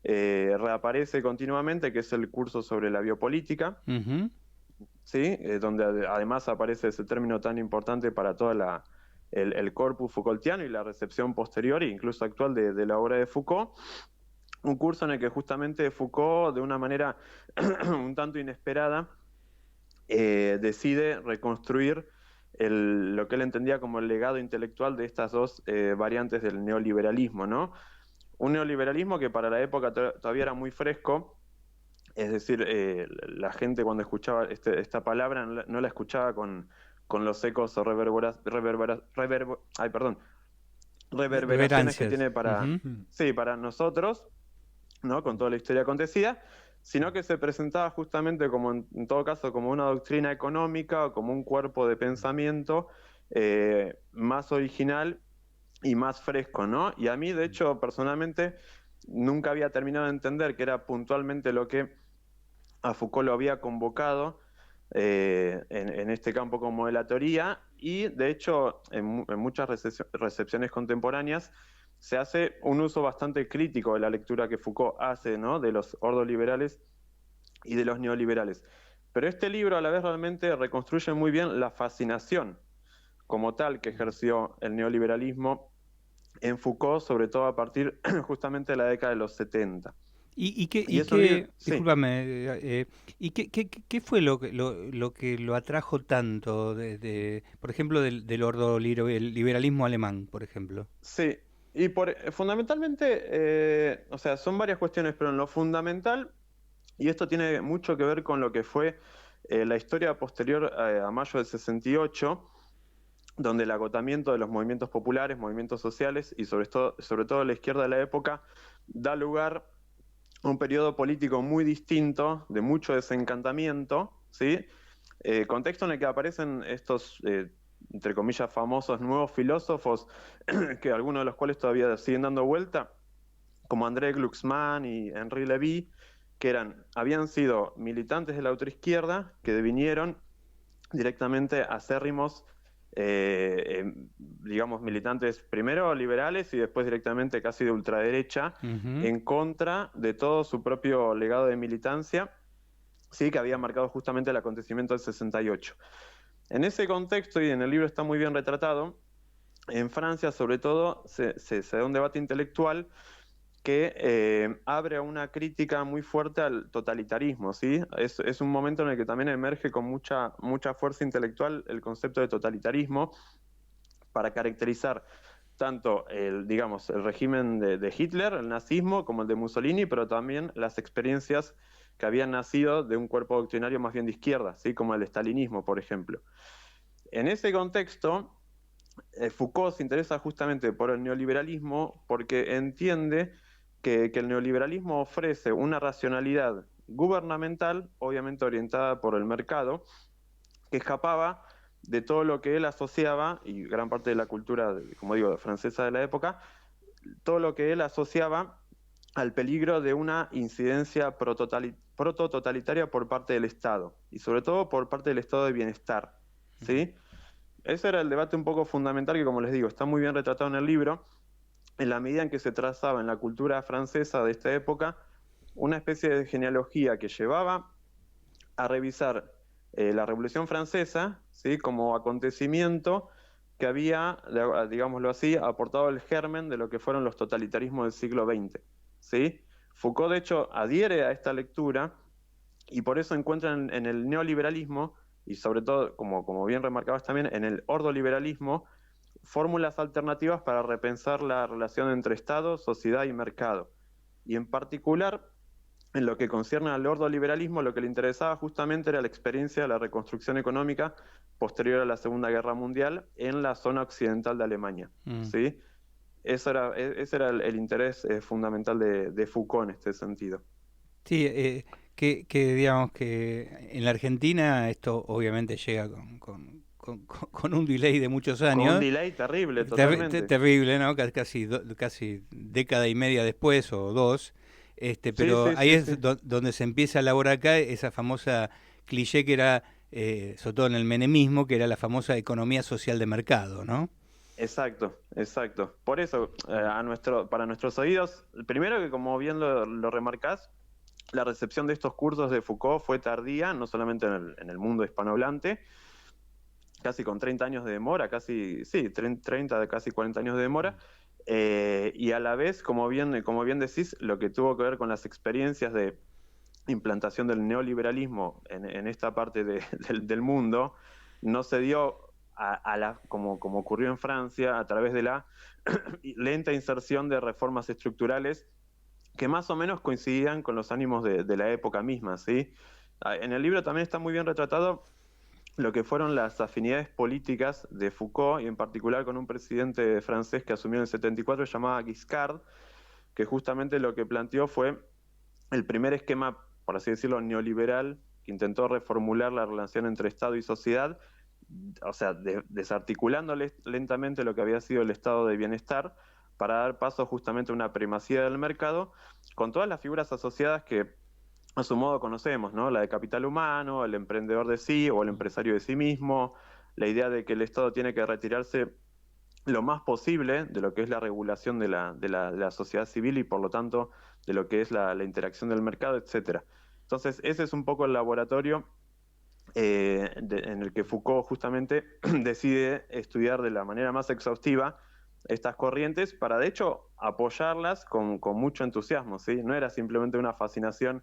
reaparece continuamente, que es el curso sobre la biopolítica, ¿sí? Donde además aparece ese término tan importante para toda el corpus Foucaultiano y la recepción posterior e incluso actual de la obra de Foucault. Un curso en el que justamente Foucault, de una manera un tanto inesperada, decide reconstruir lo que él entendía como el legado intelectual de estas dos variantes del neoliberalismo, ¿no? Un neoliberalismo que para la época todavía era muy fresco, es decir, la gente cuando escuchaba esta palabra no la escuchaba con los ecos o reverberaciones que tiene para nosotros, ¿no? Con toda la historia acontecida, sino que se presentaba justamente como, en todo caso, como una doctrina económica o como un cuerpo de pensamiento más original y más fresco, ¿no? Y a mí, de hecho, personalmente, nunca había terminado de entender que era puntualmente lo que a Foucault lo había convocado en este campo como de la teoría, y de hecho en muchas recepciones contemporáneas se hace un uso bastante crítico de la lectura que Foucault hace, ¿no? De los ordoliberales y de los neoliberales. Pero este libro a la vez realmente reconstruye muy bien la fascinación como tal que ejerció el neoliberalismo en Foucault, sobre todo a partir justamente de la década de los 70. Discúlpame, ¿y qué fue lo que lo atrajo tanto, por ejemplo, del ordoliberalismo alemán, por ejemplo? Sí, y fundamentalmente, o sea, son varias cuestiones, pero en lo fundamental, y esto tiene mucho que ver con lo que fue la historia posterior a mayo del 68, donde el agotamiento de los movimientos populares, movimientos sociales y sobre todo la izquierda de la época da lugar a un periodo político muy distinto, de mucho desencantamiento, ¿sí? Contexto en el que aparecen estos, entre comillas, famosos nuevos filósofos, que algunos de los cuales todavía siguen dando vuelta, como André Glucksmann y Henri Levy, que habían sido militantes de la ultraizquierda, que devinieron directamente acérrimos, digamos, militantes primero liberales y después directamente casi de ultraderecha, en contra de todo su propio legado de militancia, sí, que había marcado justamente el acontecimiento del 68. En ese contexto, y en el libro está muy bien retratado, en Francia sobre todo se da un debate intelectual que abre a una crítica muy fuerte al totalitarismo, ¿sí? Es un momento en el que también emerge con mucha fuerza intelectual el concepto de totalitarismo para caracterizar tanto el régimen de Hitler, el nazismo, como el de Mussolini, pero también las experiencias que habían nacido de un cuerpo doctrinario más bien de izquierda, ¿sí? Como el estalinismo, por ejemplo. En ese contexto, Foucault se interesa justamente por el neoliberalismo porque entiende que el neoliberalismo ofrece una racionalidad gubernamental, obviamente orientada por el mercado, que escapaba de todo lo que él asociaba, y gran parte de la cultura, como digo, francesa de la época, todo lo que él asociaba al peligro de una incidencia protototalitaria por parte del Estado, y sobre todo por parte del Estado de bienestar, ¿sí? Ese era el debate un poco fundamental que, como les digo, está muy bien retratado en el libro, en la medida en que se trazaba en la cultura francesa de esta época una especie de genealogía que llevaba a revisar la Revolución Francesa, ¿sí? Como acontecimiento que había, digámoslo así, aportado el germen de lo que fueron los totalitarismos del siglo XX, ¿sí? Foucault, de hecho, adhiere a esta lectura y por eso encuentra en el neoliberalismo, y sobre todo, como bien remarcabas también, en el ordoliberalismo, fórmulas alternativas para repensar la relación entre Estado, sociedad y mercado. Y en particular, en lo que concierne al ordoliberalismo, lo que le interesaba justamente era la experiencia de la reconstrucción económica posterior a la Segunda Guerra Mundial en la zona occidental de Alemania, ¿sí? Ese era el interés fundamental de Foucault en este sentido. Sí, que digamos que en la Argentina esto obviamente llega con un delay de muchos años. Con un delay terrible, totalmente. Terrible, ¿no? Casi década y media después o dos. Pero ahí es donde se empieza a elaborar acá esa famosa cliché que era, sobre todo en el menemismo, que era la famosa economía social de mercado, ¿no? Exacto, exacto. Por eso, para nuestros oídos, primero que como bien lo remarcás, la recepción de estos cursos de Foucault fue tardía, no solamente en el mundo hispanohablante, casi con 30 años de demora, casi 30, casi 40 años de demora, y a la vez, como bien decís, lo que tuvo que ver con las experiencias de implantación del neoliberalismo en esta parte del mundo, no se dio como ocurrió en Francia, a través de la lenta inserción de reformas estructurales que más o menos coincidían con los ánimos de la época misma, ¿sí? En el libro también está muy bien retratado lo que fueron las afinidades políticas de Foucault, y en particular con un presidente francés que asumió en el 74, llamado Giscard, que justamente lo que planteó fue el primer esquema, por así decirlo, neoliberal, que intentó reformular la relación entre Estado y sociedad, o sea, desarticulando lentamente lo que había sido el estado de bienestar, para dar paso justamente a una primacía del mercado, con todas las figuras asociadas que a su modo conocemos, ¿no? La de capital humano, el emprendedor de sí o el empresario de sí mismo, la idea de que el Estado tiene que retirarse lo más posible de lo que es la regulación de la sociedad civil y por lo tanto de lo que es la interacción del mercado, etcétera. Entonces ese es un poco el laboratorio en el que Foucault justamente decide estudiar de la manera más exhaustiva estas corrientes para de hecho apoyarlas con mucho entusiasmo, ¿sí? No era simplemente una fascinación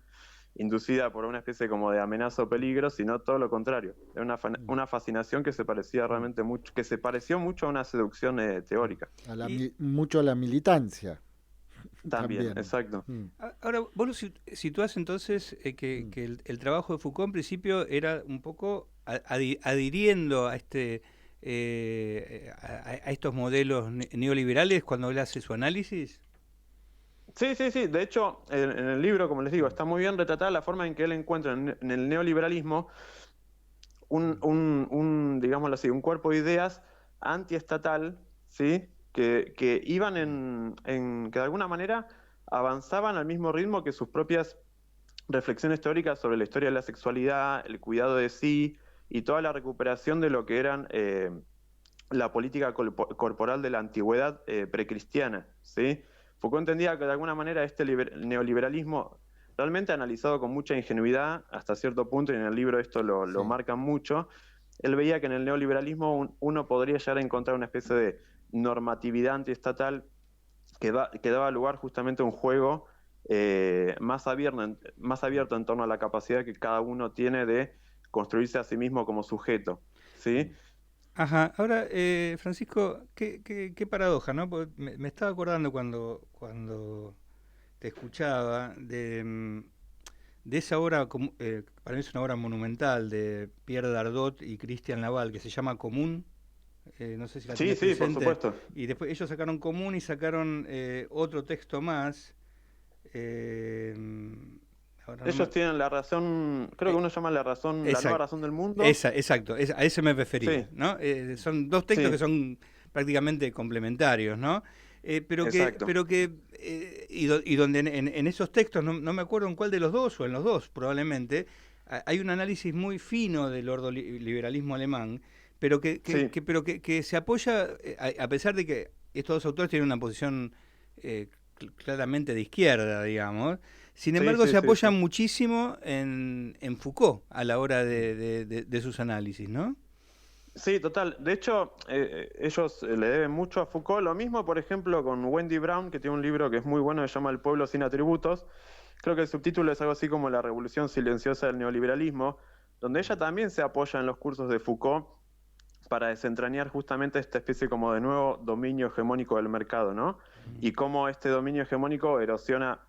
inducida por una especie como de amenaza o peligro, sino todo lo contrario. Era una fascinación que se parecía realmente mucho, que se pareció mucho a una seducción teórica. Mucho a la militancia. También, exacto. Ahora, vos lo situás entonces que el trabajo de Foucault en principio era un poco adhiriendo a estos modelos neoliberales cuando él hace su análisis. Sí. De hecho, en el libro, como les digo, está muy bien retratada la forma en que él encuentra en el neoliberalismo digámoslo así, un cuerpo de ideas antiestatal, ¿sí? Que iban que de alguna manera avanzaban al mismo ritmo que sus propias reflexiones teóricas sobre la historia de la sexualidad, el cuidado de sí y toda la recuperación de lo que eran la política corporal de la antigüedad precristiana, ¿sí? Foucault entendía que de alguna manera este neoliberalismo, realmente analizado con mucha ingenuidad hasta cierto punto, y en el libro esto lo marcan mucho, él veía que en el neoliberalismo uno podría llegar a encontrar una especie de normatividad antiestatal que daba lugar justamente a un juego más abierto en torno a la capacidad que cada uno tiene de construirse a sí mismo como sujeto, ¿sí? Ajá, ahora Francisco, qué paradoja, ¿no? Porque me estaba acordando cuando te escuchaba de esa obra, para mí es una obra monumental de Pierre Dardot y Christian Laval, que se llama Común. No sé si la tenés presente. Por supuesto. Y después ellos sacaron Común y sacaron otro texto más. Ellos tienen la razón, creo que uno llama la nueva razón del mundo. Exacto, a ese me refería, Sí. ¿no? Son dos textos que son prácticamente complementarios, ¿no? Y donde en esos textos, no me acuerdo en cuál de los dos, o en los dos probablemente, hay un análisis muy fino del ordoliberalismo alemán, pero que se apoya, a pesar de que estos dos autores tienen una posición claramente de izquierda, digamos. Sin embargo, se apoyan muchísimo en Foucault a la hora de sus análisis, ¿no? Sí, total. De hecho, ellos le deben mucho a Foucault. Lo mismo, por ejemplo, con Wendy Brown, que tiene un libro que es muy bueno, que se llama El pueblo sin atributos. Creo que el subtítulo es algo así como La revolución silenciosa del neoliberalismo, donde ella también se apoya en los cursos de Foucault para desentrañar justamente esta especie como de nuevo dominio hegemónico del mercado, ¿no? Y cómo este dominio hegemónico erosiona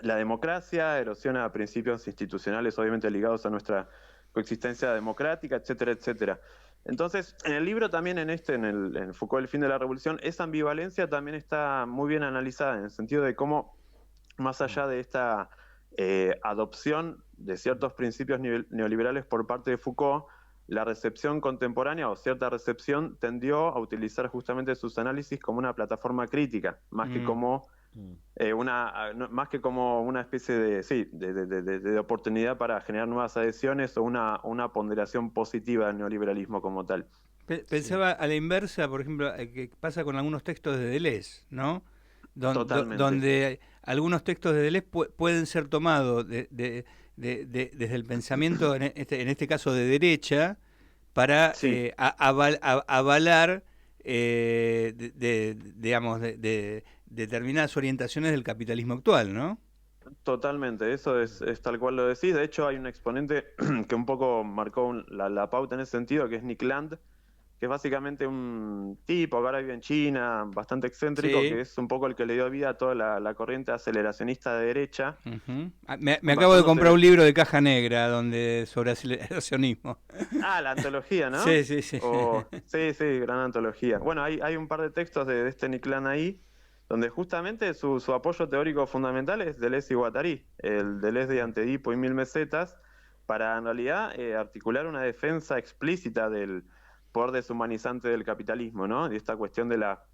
la democracia, erosiona principios institucionales obviamente ligados a nuestra coexistencia democrática, etcétera, etcétera. Entonces, en el libro también en Foucault, El fin de la revolución, esa ambivalencia también está muy bien analizada, en el sentido de cómo, más allá de esta adopción de ciertos principios neoliberales por parte de Foucault, la recepción contemporánea o cierta recepción tendió a utilizar justamente sus análisis como una plataforma crítica, más que como una especie de oportunidad para generar nuevas adhesiones o una ponderación positiva del neoliberalismo como tal. Pensaba a la inversa, por ejemplo, que pasa con algunos textos de Deleuze, ¿no? Totalmente. Donde algunos textos de Deleuze pueden ser tomados desde el pensamiento, en este caso de derecha, para Sí. avalar, digamos, determinadas orientaciones del capitalismo actual, ¿no? Totalmente, eso es tal cual lo decís. De hecho, hay un exponente que un poco marcó la pauta en ese sentido, que es Nick Land, que es básicamente un tipo que ahora vive en China, bastante excéntrico, Sí. que es un poco el que le dio vida a toda la corriente aceleracionista de derecha, Ujú. Me acabo de comprar basándose... un libro de caja negra sobre aceleracionismo. Ah, la antología, ¿no? Sí, sí, sí. Sí, gran antología. Bueno, hay un par de textos de este Nick Land ahí, donde justamente su apoyo teórico fundamental es Deleuze y Guattari, el Deleuze de Antedipo y Mil Mesetas, para en realidad articular una defensa explícita del poder deshumanizante del capitalismo, ¿no? Y esta cuestión de la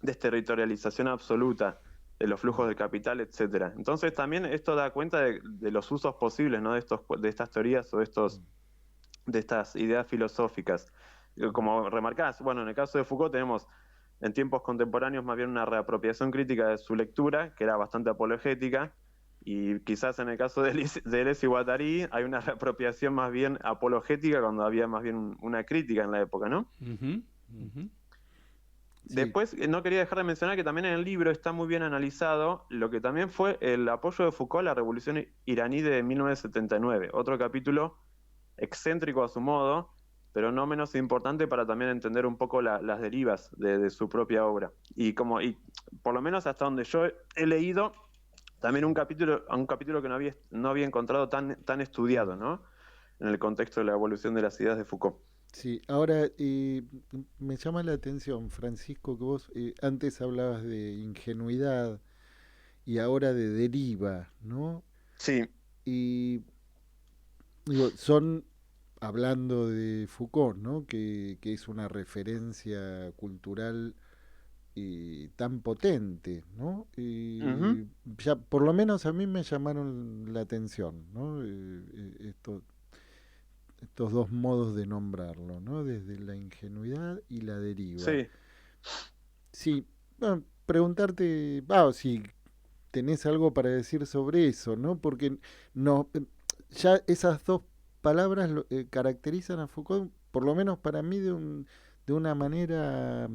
desterritorialización absoluta de los flujos del capital, etcétera. Entonces también esto da cuenta de los usos posibles, ¿no? De estas teorías o de estas ideas filosóficas. Como remarcás, bueno, en el caso de Foucault tenemos en tiempos contemporáneos más bien una reapropiación crítica de su lectura, que era bastante apologética, y quizás en el caso de Deleuze y Guattari hay una reapropiación más bien apologética cuando había más bien una crítica en la época, ¿no? Ujú, ujú. Sí. Después, no quería dejar de mencionar que también en el libro está muy bien analizado lo que también fue el apoyo de Foucault a la revolución iraní de 1979, otro capítulo excéntrico a su modo, pero no menos importante para también entender un poco las derivas de su propia obra. Y por lo menos hasta donde yo he leído, también un capítulo que no había encontrado tan estudiado, ¿no? En el contexto de la evolución de las ideas de Foucault. Sí, ahora me llama la atención, Francisco, que vos antes hablabas de ingenuidad y ahora de deriva, ¿no? Sí. Y digo, son, hablando de Foucault, ¿no? Que es una referencia cultural tan potente, ¿no? Uh-huh. Y ya, por lo menos a mí me llamaron la atención, ¿no? Estos dos modos de nombrarlo, ¿no? Desde la ingenuidad y la deriva. Sí. Sí, bueno, preguntarte, si tenés algo para decir sobre eso, ¿no? Porque no, ya esas dos palabras caracterizan a Foucault, por lo menos para mí, de una manera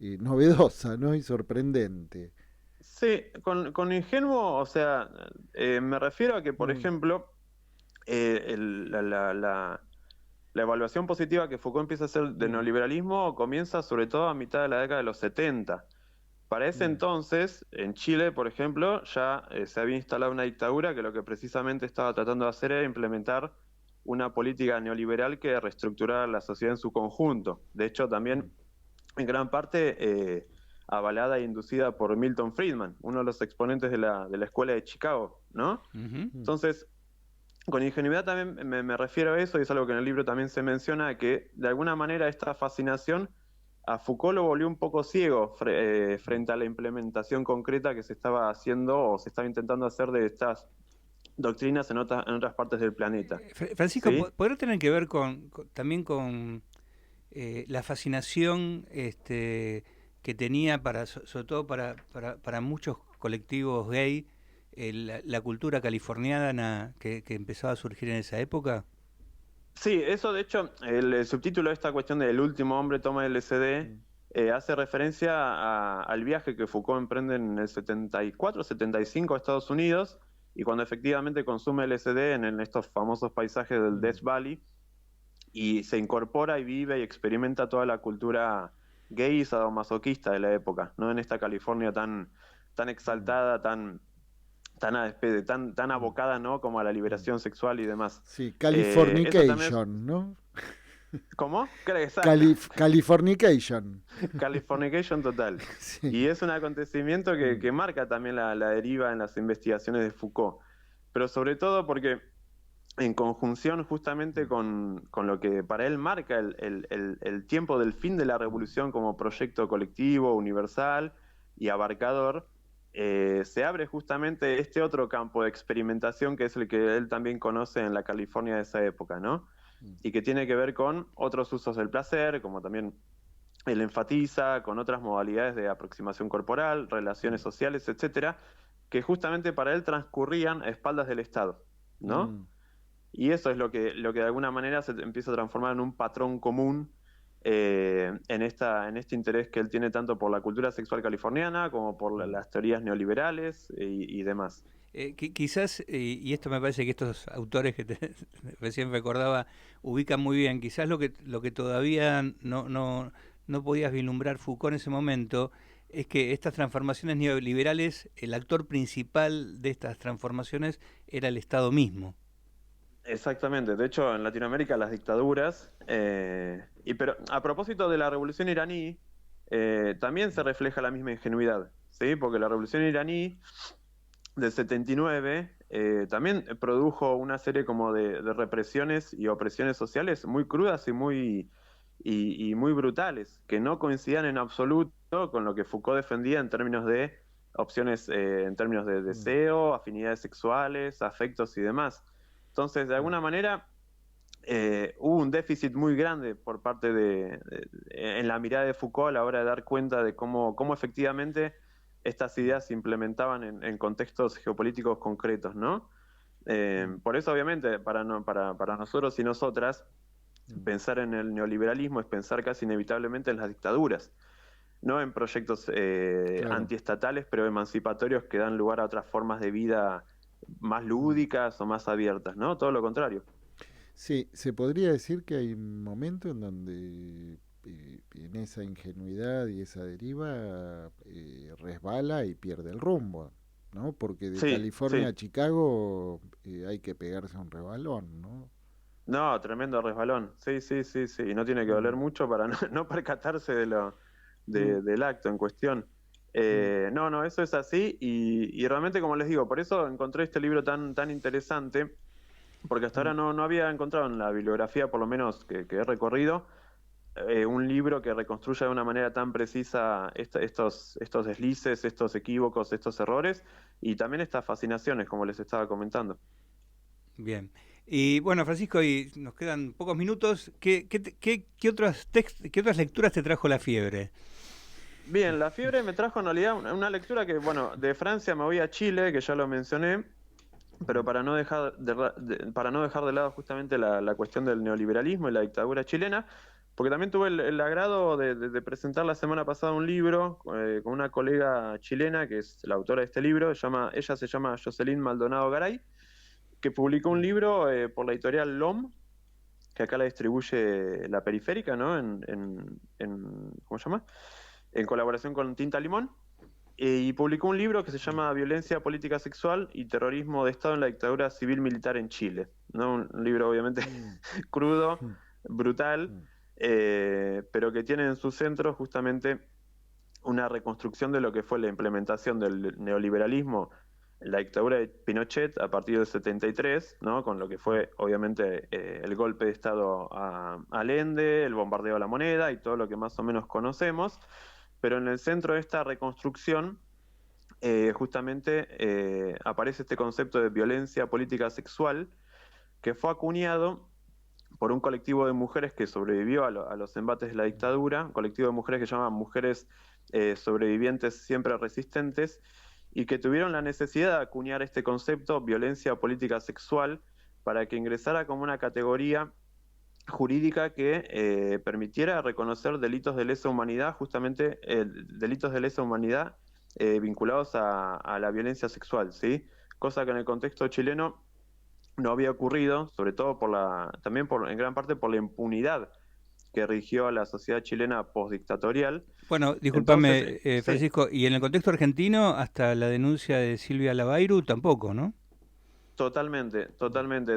novedosa, ¿no? Y sorprendente. Sí, con ingenuo, o sea, me refiero a que, por ejemplo, la evaluación positiva que Foucault empieza a hacer del neoliberalismo comienza sobre todo a mitad de la década de los 70. Para ese entonces, en Chile, por ejemplo, ya se había instalado una dictadura que lo que precisamente estaba tratando de hacer era implementar una política neoliberal que reestructurara la sociedad en su conjunto. De hecho, también en gran parte avalada e inducida por Milton Friedman, uno de los exponentes de la escuela de Chicago, ¿no? Uh-huh. Entonces, con ingenuidad también me refiero a eso, y es algo que en el libro también se menciona, que de alguna manera esta fascinación a Foucault lo volvió un poco ciego frente a la implementación concreta que se estaba haciendo o se estaba intentando hacer de estas doctrinas en otras partes del planeta. Francisco, ¿Sí? ¿podrá tener que ver también con la fascinación que tenía sobre todo para muchos colectivos gay, la cultura californiana que empezaba a surgir en esa época? Sí, eso de hecho, el subtítulo de esta cuestión del último hombre toma LSD hace referencia al viaje que Foucault emprende en el 74, 75 a Estados Unidos, y cuando efectivamente consume LSD en estos famosos paisajes del Death Valley, y se incorpora y vive y experimenta toda la cultura gay y sadomasoquista de la época, ¿no? En esta California tan exaltada, tan abocada, ¿no? Como a la liberación sexual y demás. Sí, Californication, es... ¿no? ¿Cómo? Californication. Californication total. Sí. Y es un acontecimiento que marca también la deriva en las investigaciones de Foucault. Pero sobre todo porque en conjunción justamente con lo que para él marca el tiempo del fin de la revolución como proyecto colectivo, universal y abarcador, se abre justamente este otro campo de experimentación que es el que él también conoce en la California de esa época, ¿no? y que tiene que ver con otros usos del placer, como también él enfatiza, con otras modalidades de aproximación corporal, relaciones sociales, etcétera, que justamente para él transcurrían a espaldas del Estado, ¿no? Y eso es lo que de alguna manera se empieza a transformar en un patrón común en este interés que él tiene tanto por la cultura sexual californiana como por las teorías neoliberales y demás. Quizás, y esto me parece que estos autores que recién recordaba ubican muy bien, quizás lo que todavía no podías vislumbrar Foucault en ese momento es que estas transformaciones neoliberales, el actor principal de estas transformaciones era el Estado mismo. Exactamente, de hecho en Latinoamérica las dictaduras, pero a propósito de la revolución iraní, también se refleja la misma ingenuidad, ¿sí? Porque la revolución iraní del 79 también produjo una serie como de represiones y opresiones sociales muy crudas y muy brutales, que no coincidían en absoluto con lo que Foucault defendía en términos de opciones, en términos de deseo, afinidades sexuales, afectos y demás. Entonces, de alguna manera, hubo un déficit muy grande por parte en la mirada de Foucault a la hora de dar cuenta de cómo efectivamente estas ideas se implementaban en contextos geopolíticos concretos, ¿no? Por eso, obviamente, para nosotros y nosotras, pensar en el neoliberalismo es pensar casi inevitablemente en las dictaduras, no en proyectos antiestatales pero emancipatorios que dan lugar a otras formas de vida más lúdicas o más abiertas, ¿no? Todo lo contrario. Sí, se podría decir que hay un momento en donde en esa ingenuidad y esa deriva resbala y pierde el rumbo, ¿no? Porque de California a Chicago hay que pegarse un resbalón, ¿no? No, tremendo resbalón. Sí. Y no tiene que doler mucho para no percatarse del acto en cuestión. No, eso es así y realmente, como les digo, por eso encontré este libro tan interesante, porque hasta ahora no había encontrado en la bibliografía, por lo menos que he recorrido, un libro que reconstruya de una manera tan precisa estos deslices, estos equívocos, estos errores y también estas fascinaciones, como les estaba comentando. Bien. Y bueno, Francisco, y nos quedan pocos minutos. ¿Qué otras lecturas te trajo La Fiebre? Bien, La Fiebre me trajo en realidad una lectura que, bueno, de Francia me voy a Chile, que ya lo mencioné, pero para no dejar de lado justamente la cuestión del neoliberalismo y la dictadura chilena, porque también tuve el agrado de presentar la semana pasada un libro con una colega chilena que es la autora de este libro. Ella se llama Jocelyn Maldonado Garay, que publicó un libro por la editorial LOM, que acá la distribuye La Periférica, ¿no? ¿Cómo se llama? En colaboración con Tinta Limón, y publicó un libro que se llama Violencia Política Sexual y Terrorismo de Estado en la Dictadura Civil-Militar en Chile, ¿no? Un libro obviamente crudo, brutal, pero que tiene en su centro justamente una reconstrucción de lo que fue la implementación del neoliberalismo en la dictadura de Pinochet a partir del 73, ¿no? Con lo que fue obviamente el golpe de Estado a Allende, el bombardeo a la moneda y todo lo que más o menos conocemos. Pero en el centro de esta reconstrucción justamente aparece este concepto de violencia política sexual, que fue acuñado por un colectivo de mujeres que sobrevivió a los embates de la dictadura, un colectivo de mujeres que se llaman Mujeres Sobrevivientes Siempre Resistentes, y que tuvieron la necesidad de acuñar este concepto, violencia política sexual, para que ingresara como una categoría jurídica que permitiera reconocer delitos de lesa humanidad, justamente delitos de lesa humanidad vinculados a la violencia sexual, ¿sí? Cosa que en el contexto chileno no había ocurrido, sobre todo también en gran parte por la impunidad que rigió a la sociedad chilena postdictatorial. Bueno, discúlpame, Francisco, y en el contexto argentino, hasta la denuncia de Silvia Lavairu tampoco, ¿no? Totalmente.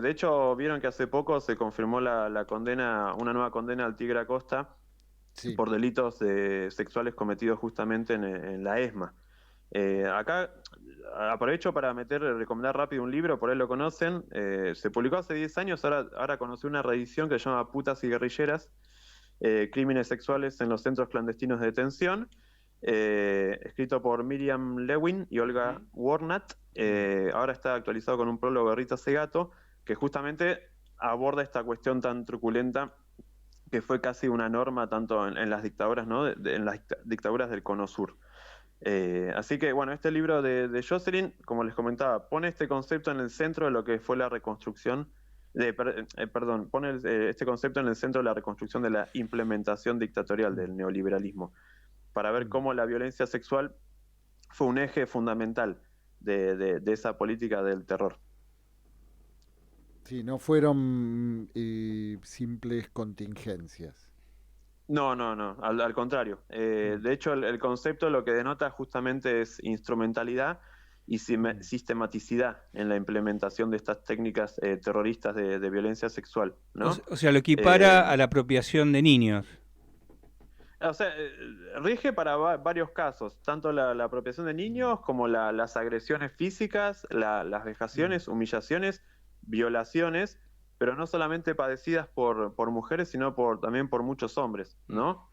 De hecho, vieron que hace poco se confirmó la condena, una nueva condena al Tigre Acosta por delitos sexuales cometidos justamente en la ESMA. Acá aprovecho para recomendar rápido un libro, por ahí lo conocen. Se publicó hace 10 años, ahora conocí una reedición que se llama Putas y Guerrilleras, Crímenes Sexuales en los Centros Clandestinos de Detención, escrito por Miriam Lewin y Olga Warnat. Ahora está actualizado con un prólogo de Rita Segato, que justamente aborda esta cuestión tan truculenta que fue casi una norma tanto en las dictaduras, ¿no? En las dictaduras del Cono Sur. Así que, bueno, este libro de Jocelyn, como les comentaba, pone este concepto en el centro de lo que fue la reconstrucción, pone este concepto en el centro de la reconstrucción de la implementación dictatorial del neoliberalismo, para ver cómo la violencia sexual fue un eje fundamental de esa política del terror. Sí, no fueron simples contingencias. No, al contrario. De hecho, el concepto lo que denota justamente es instrumentalidad y sistematicidad en la implementación de estas técnicas terroristas de violencia sexual, ¿no? O sea, lo equipara a la apropiación de niños. O sea, rige para varios casos, tanto la apropiación de niños como las agresiones físicas, las vejaciones, humillaciones, violaciones, pero no solamente padecidas por mujeres, sino también por muchos hombres, ¿no?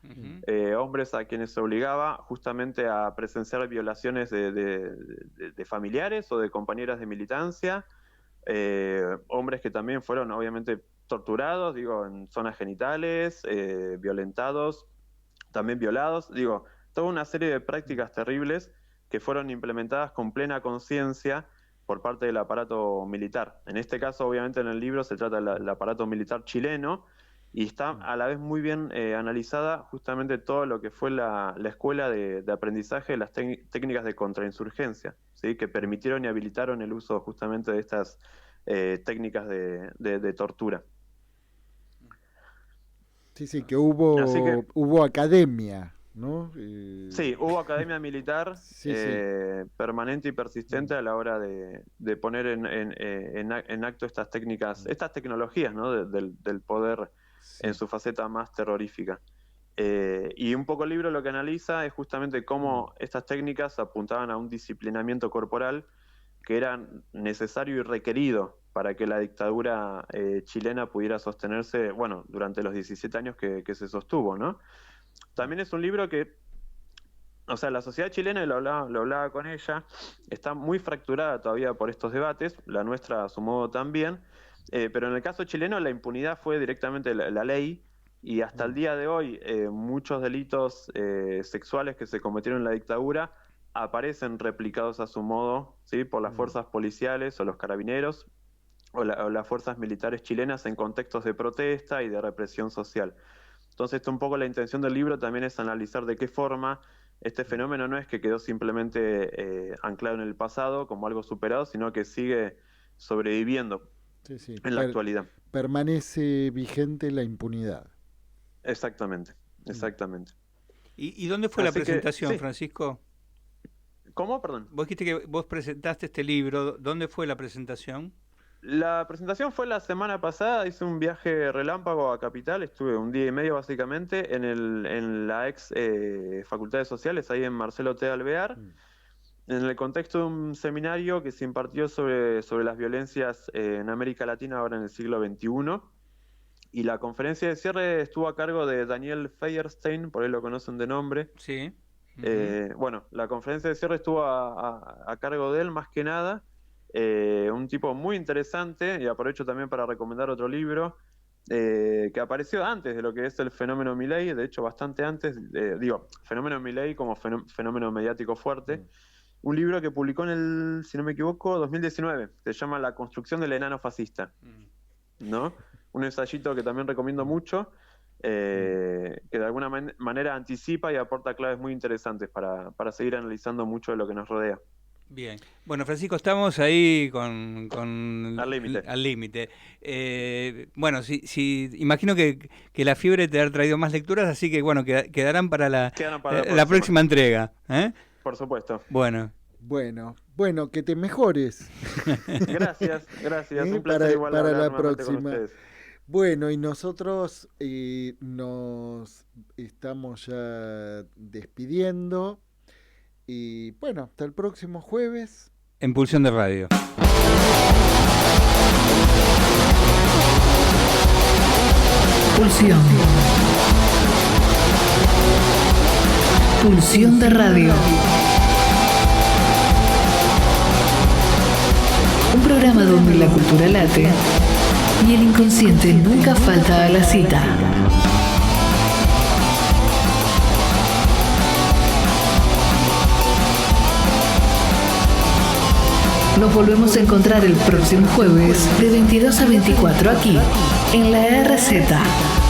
Hombres a quienes se obligaba justamente a presenciar violaciones de familiares o de compañeras de militancia, hombres que también fueron obviamente torturados, en zonas genitales, violentados, también violados, toda una serie de prácticas terribles que fueron implementadas con plena conciencia por parte del aparato militar. En este caso, obviamente, en el libro se trata del aparato militar chileno y está a la vez muy bien analizada justamente todo lo que fue la escuela de aprendizaje de las técnicas de contrainsurgencia, ¿sí? Que permitieron y habilitaron el uso justamente de estas técnicas de tortura. Sí, que hubo academia, ¿no? Sí, hubo academia militar permanente y persistente a la hora de poner en acto estas técnicas, estas tecnologías, ¿no? del poder en su faceta más terrorífica. Y un poco el libro lo que analiza es justamente cómo estas técnicas apuntaban a un disciplinamiento corporal que era necesario y requerido para que la dictadura chilena pudiera sostenerse, durante los 17 años que se sostuvo, ¿no? También es un libro que, la sociedad chilena, y lo hablaba con ella, está muy fracturada todavía por estos debates, la nuestra a su modo también, pero en el caso chileno la impunidad fue directamente la ley, y hasta el día de hoy muchos delitos sexuales que se cometieron en la dictadura aparecen replicados a su modo, ¿sí? Por las fuerzas policiales o los carabineros o las fuerzas militares chilenas en contextos de protesta y de represión social. Entonces, un poco la intención del libro también es analizar de qué forma este fenómeno no es que quedó simplemente anclado en el pasado como algo superado, sino que sigue sobreviviendo en la actualidad. Permanece vigente la impunidad. Exactamente. ¿Y dónde fue la presentación, Francisco? ¿Cómo? Perdón. Vos dijiste que vos presentaste este libro. ¿Dónde fue la presentación? La presentación fue la semana pasada. Hice un viaje relámpago a Capital. Estuve un día y medio básicamente en la ex Facultad de Sociales, ahí en Marcelo T. Alvear, en el contexto de un seminario que se impartió sobre las violencias en América Latina ahora en el siglo XXI. Y la conferencia de cierre estuvo a cargo de Daniel Feierstein, por ahí lo conocen de nombre. Sí. La conferencia de cierre estuvo a cargo de él más que nada, un tipo muy interesante, y aprovecho también para recomendar otro libro que apareció antes de lo que es el fenómeno Milei, de hecho bastante antes, fenómeno Milei como fenómeno mediático fuerte, un libro que publicó en el, si no me equivoco, 2019, se llama La construcción del enano fascista, ¿no? Un ensayito que también recomiendo mucho, que de alguna manera anticipa y aporta claves muy interesantes para seguir analizando mucho de lo que nos rodea. Bien. Bueno, Francisco, estamos ahí con al límite. Imagino que la fiebre te ha traído más lecturas, así que quedarán para la próxima entrega. Por supuesto. Bueno, que te mejores. Gracias. Un placer igual para la con próxima. Bueno, y nosotros nos estamos ya despidiendo. Y hasta el próximo jueves. En Pulsión de Radio. Pulsión de Radio. Un programa donde la cultura late y el inconsciente nunca falta a la cita. Nos volvemos a encontrar el próximo jueves de 22 a 24 aquí, en la RZ.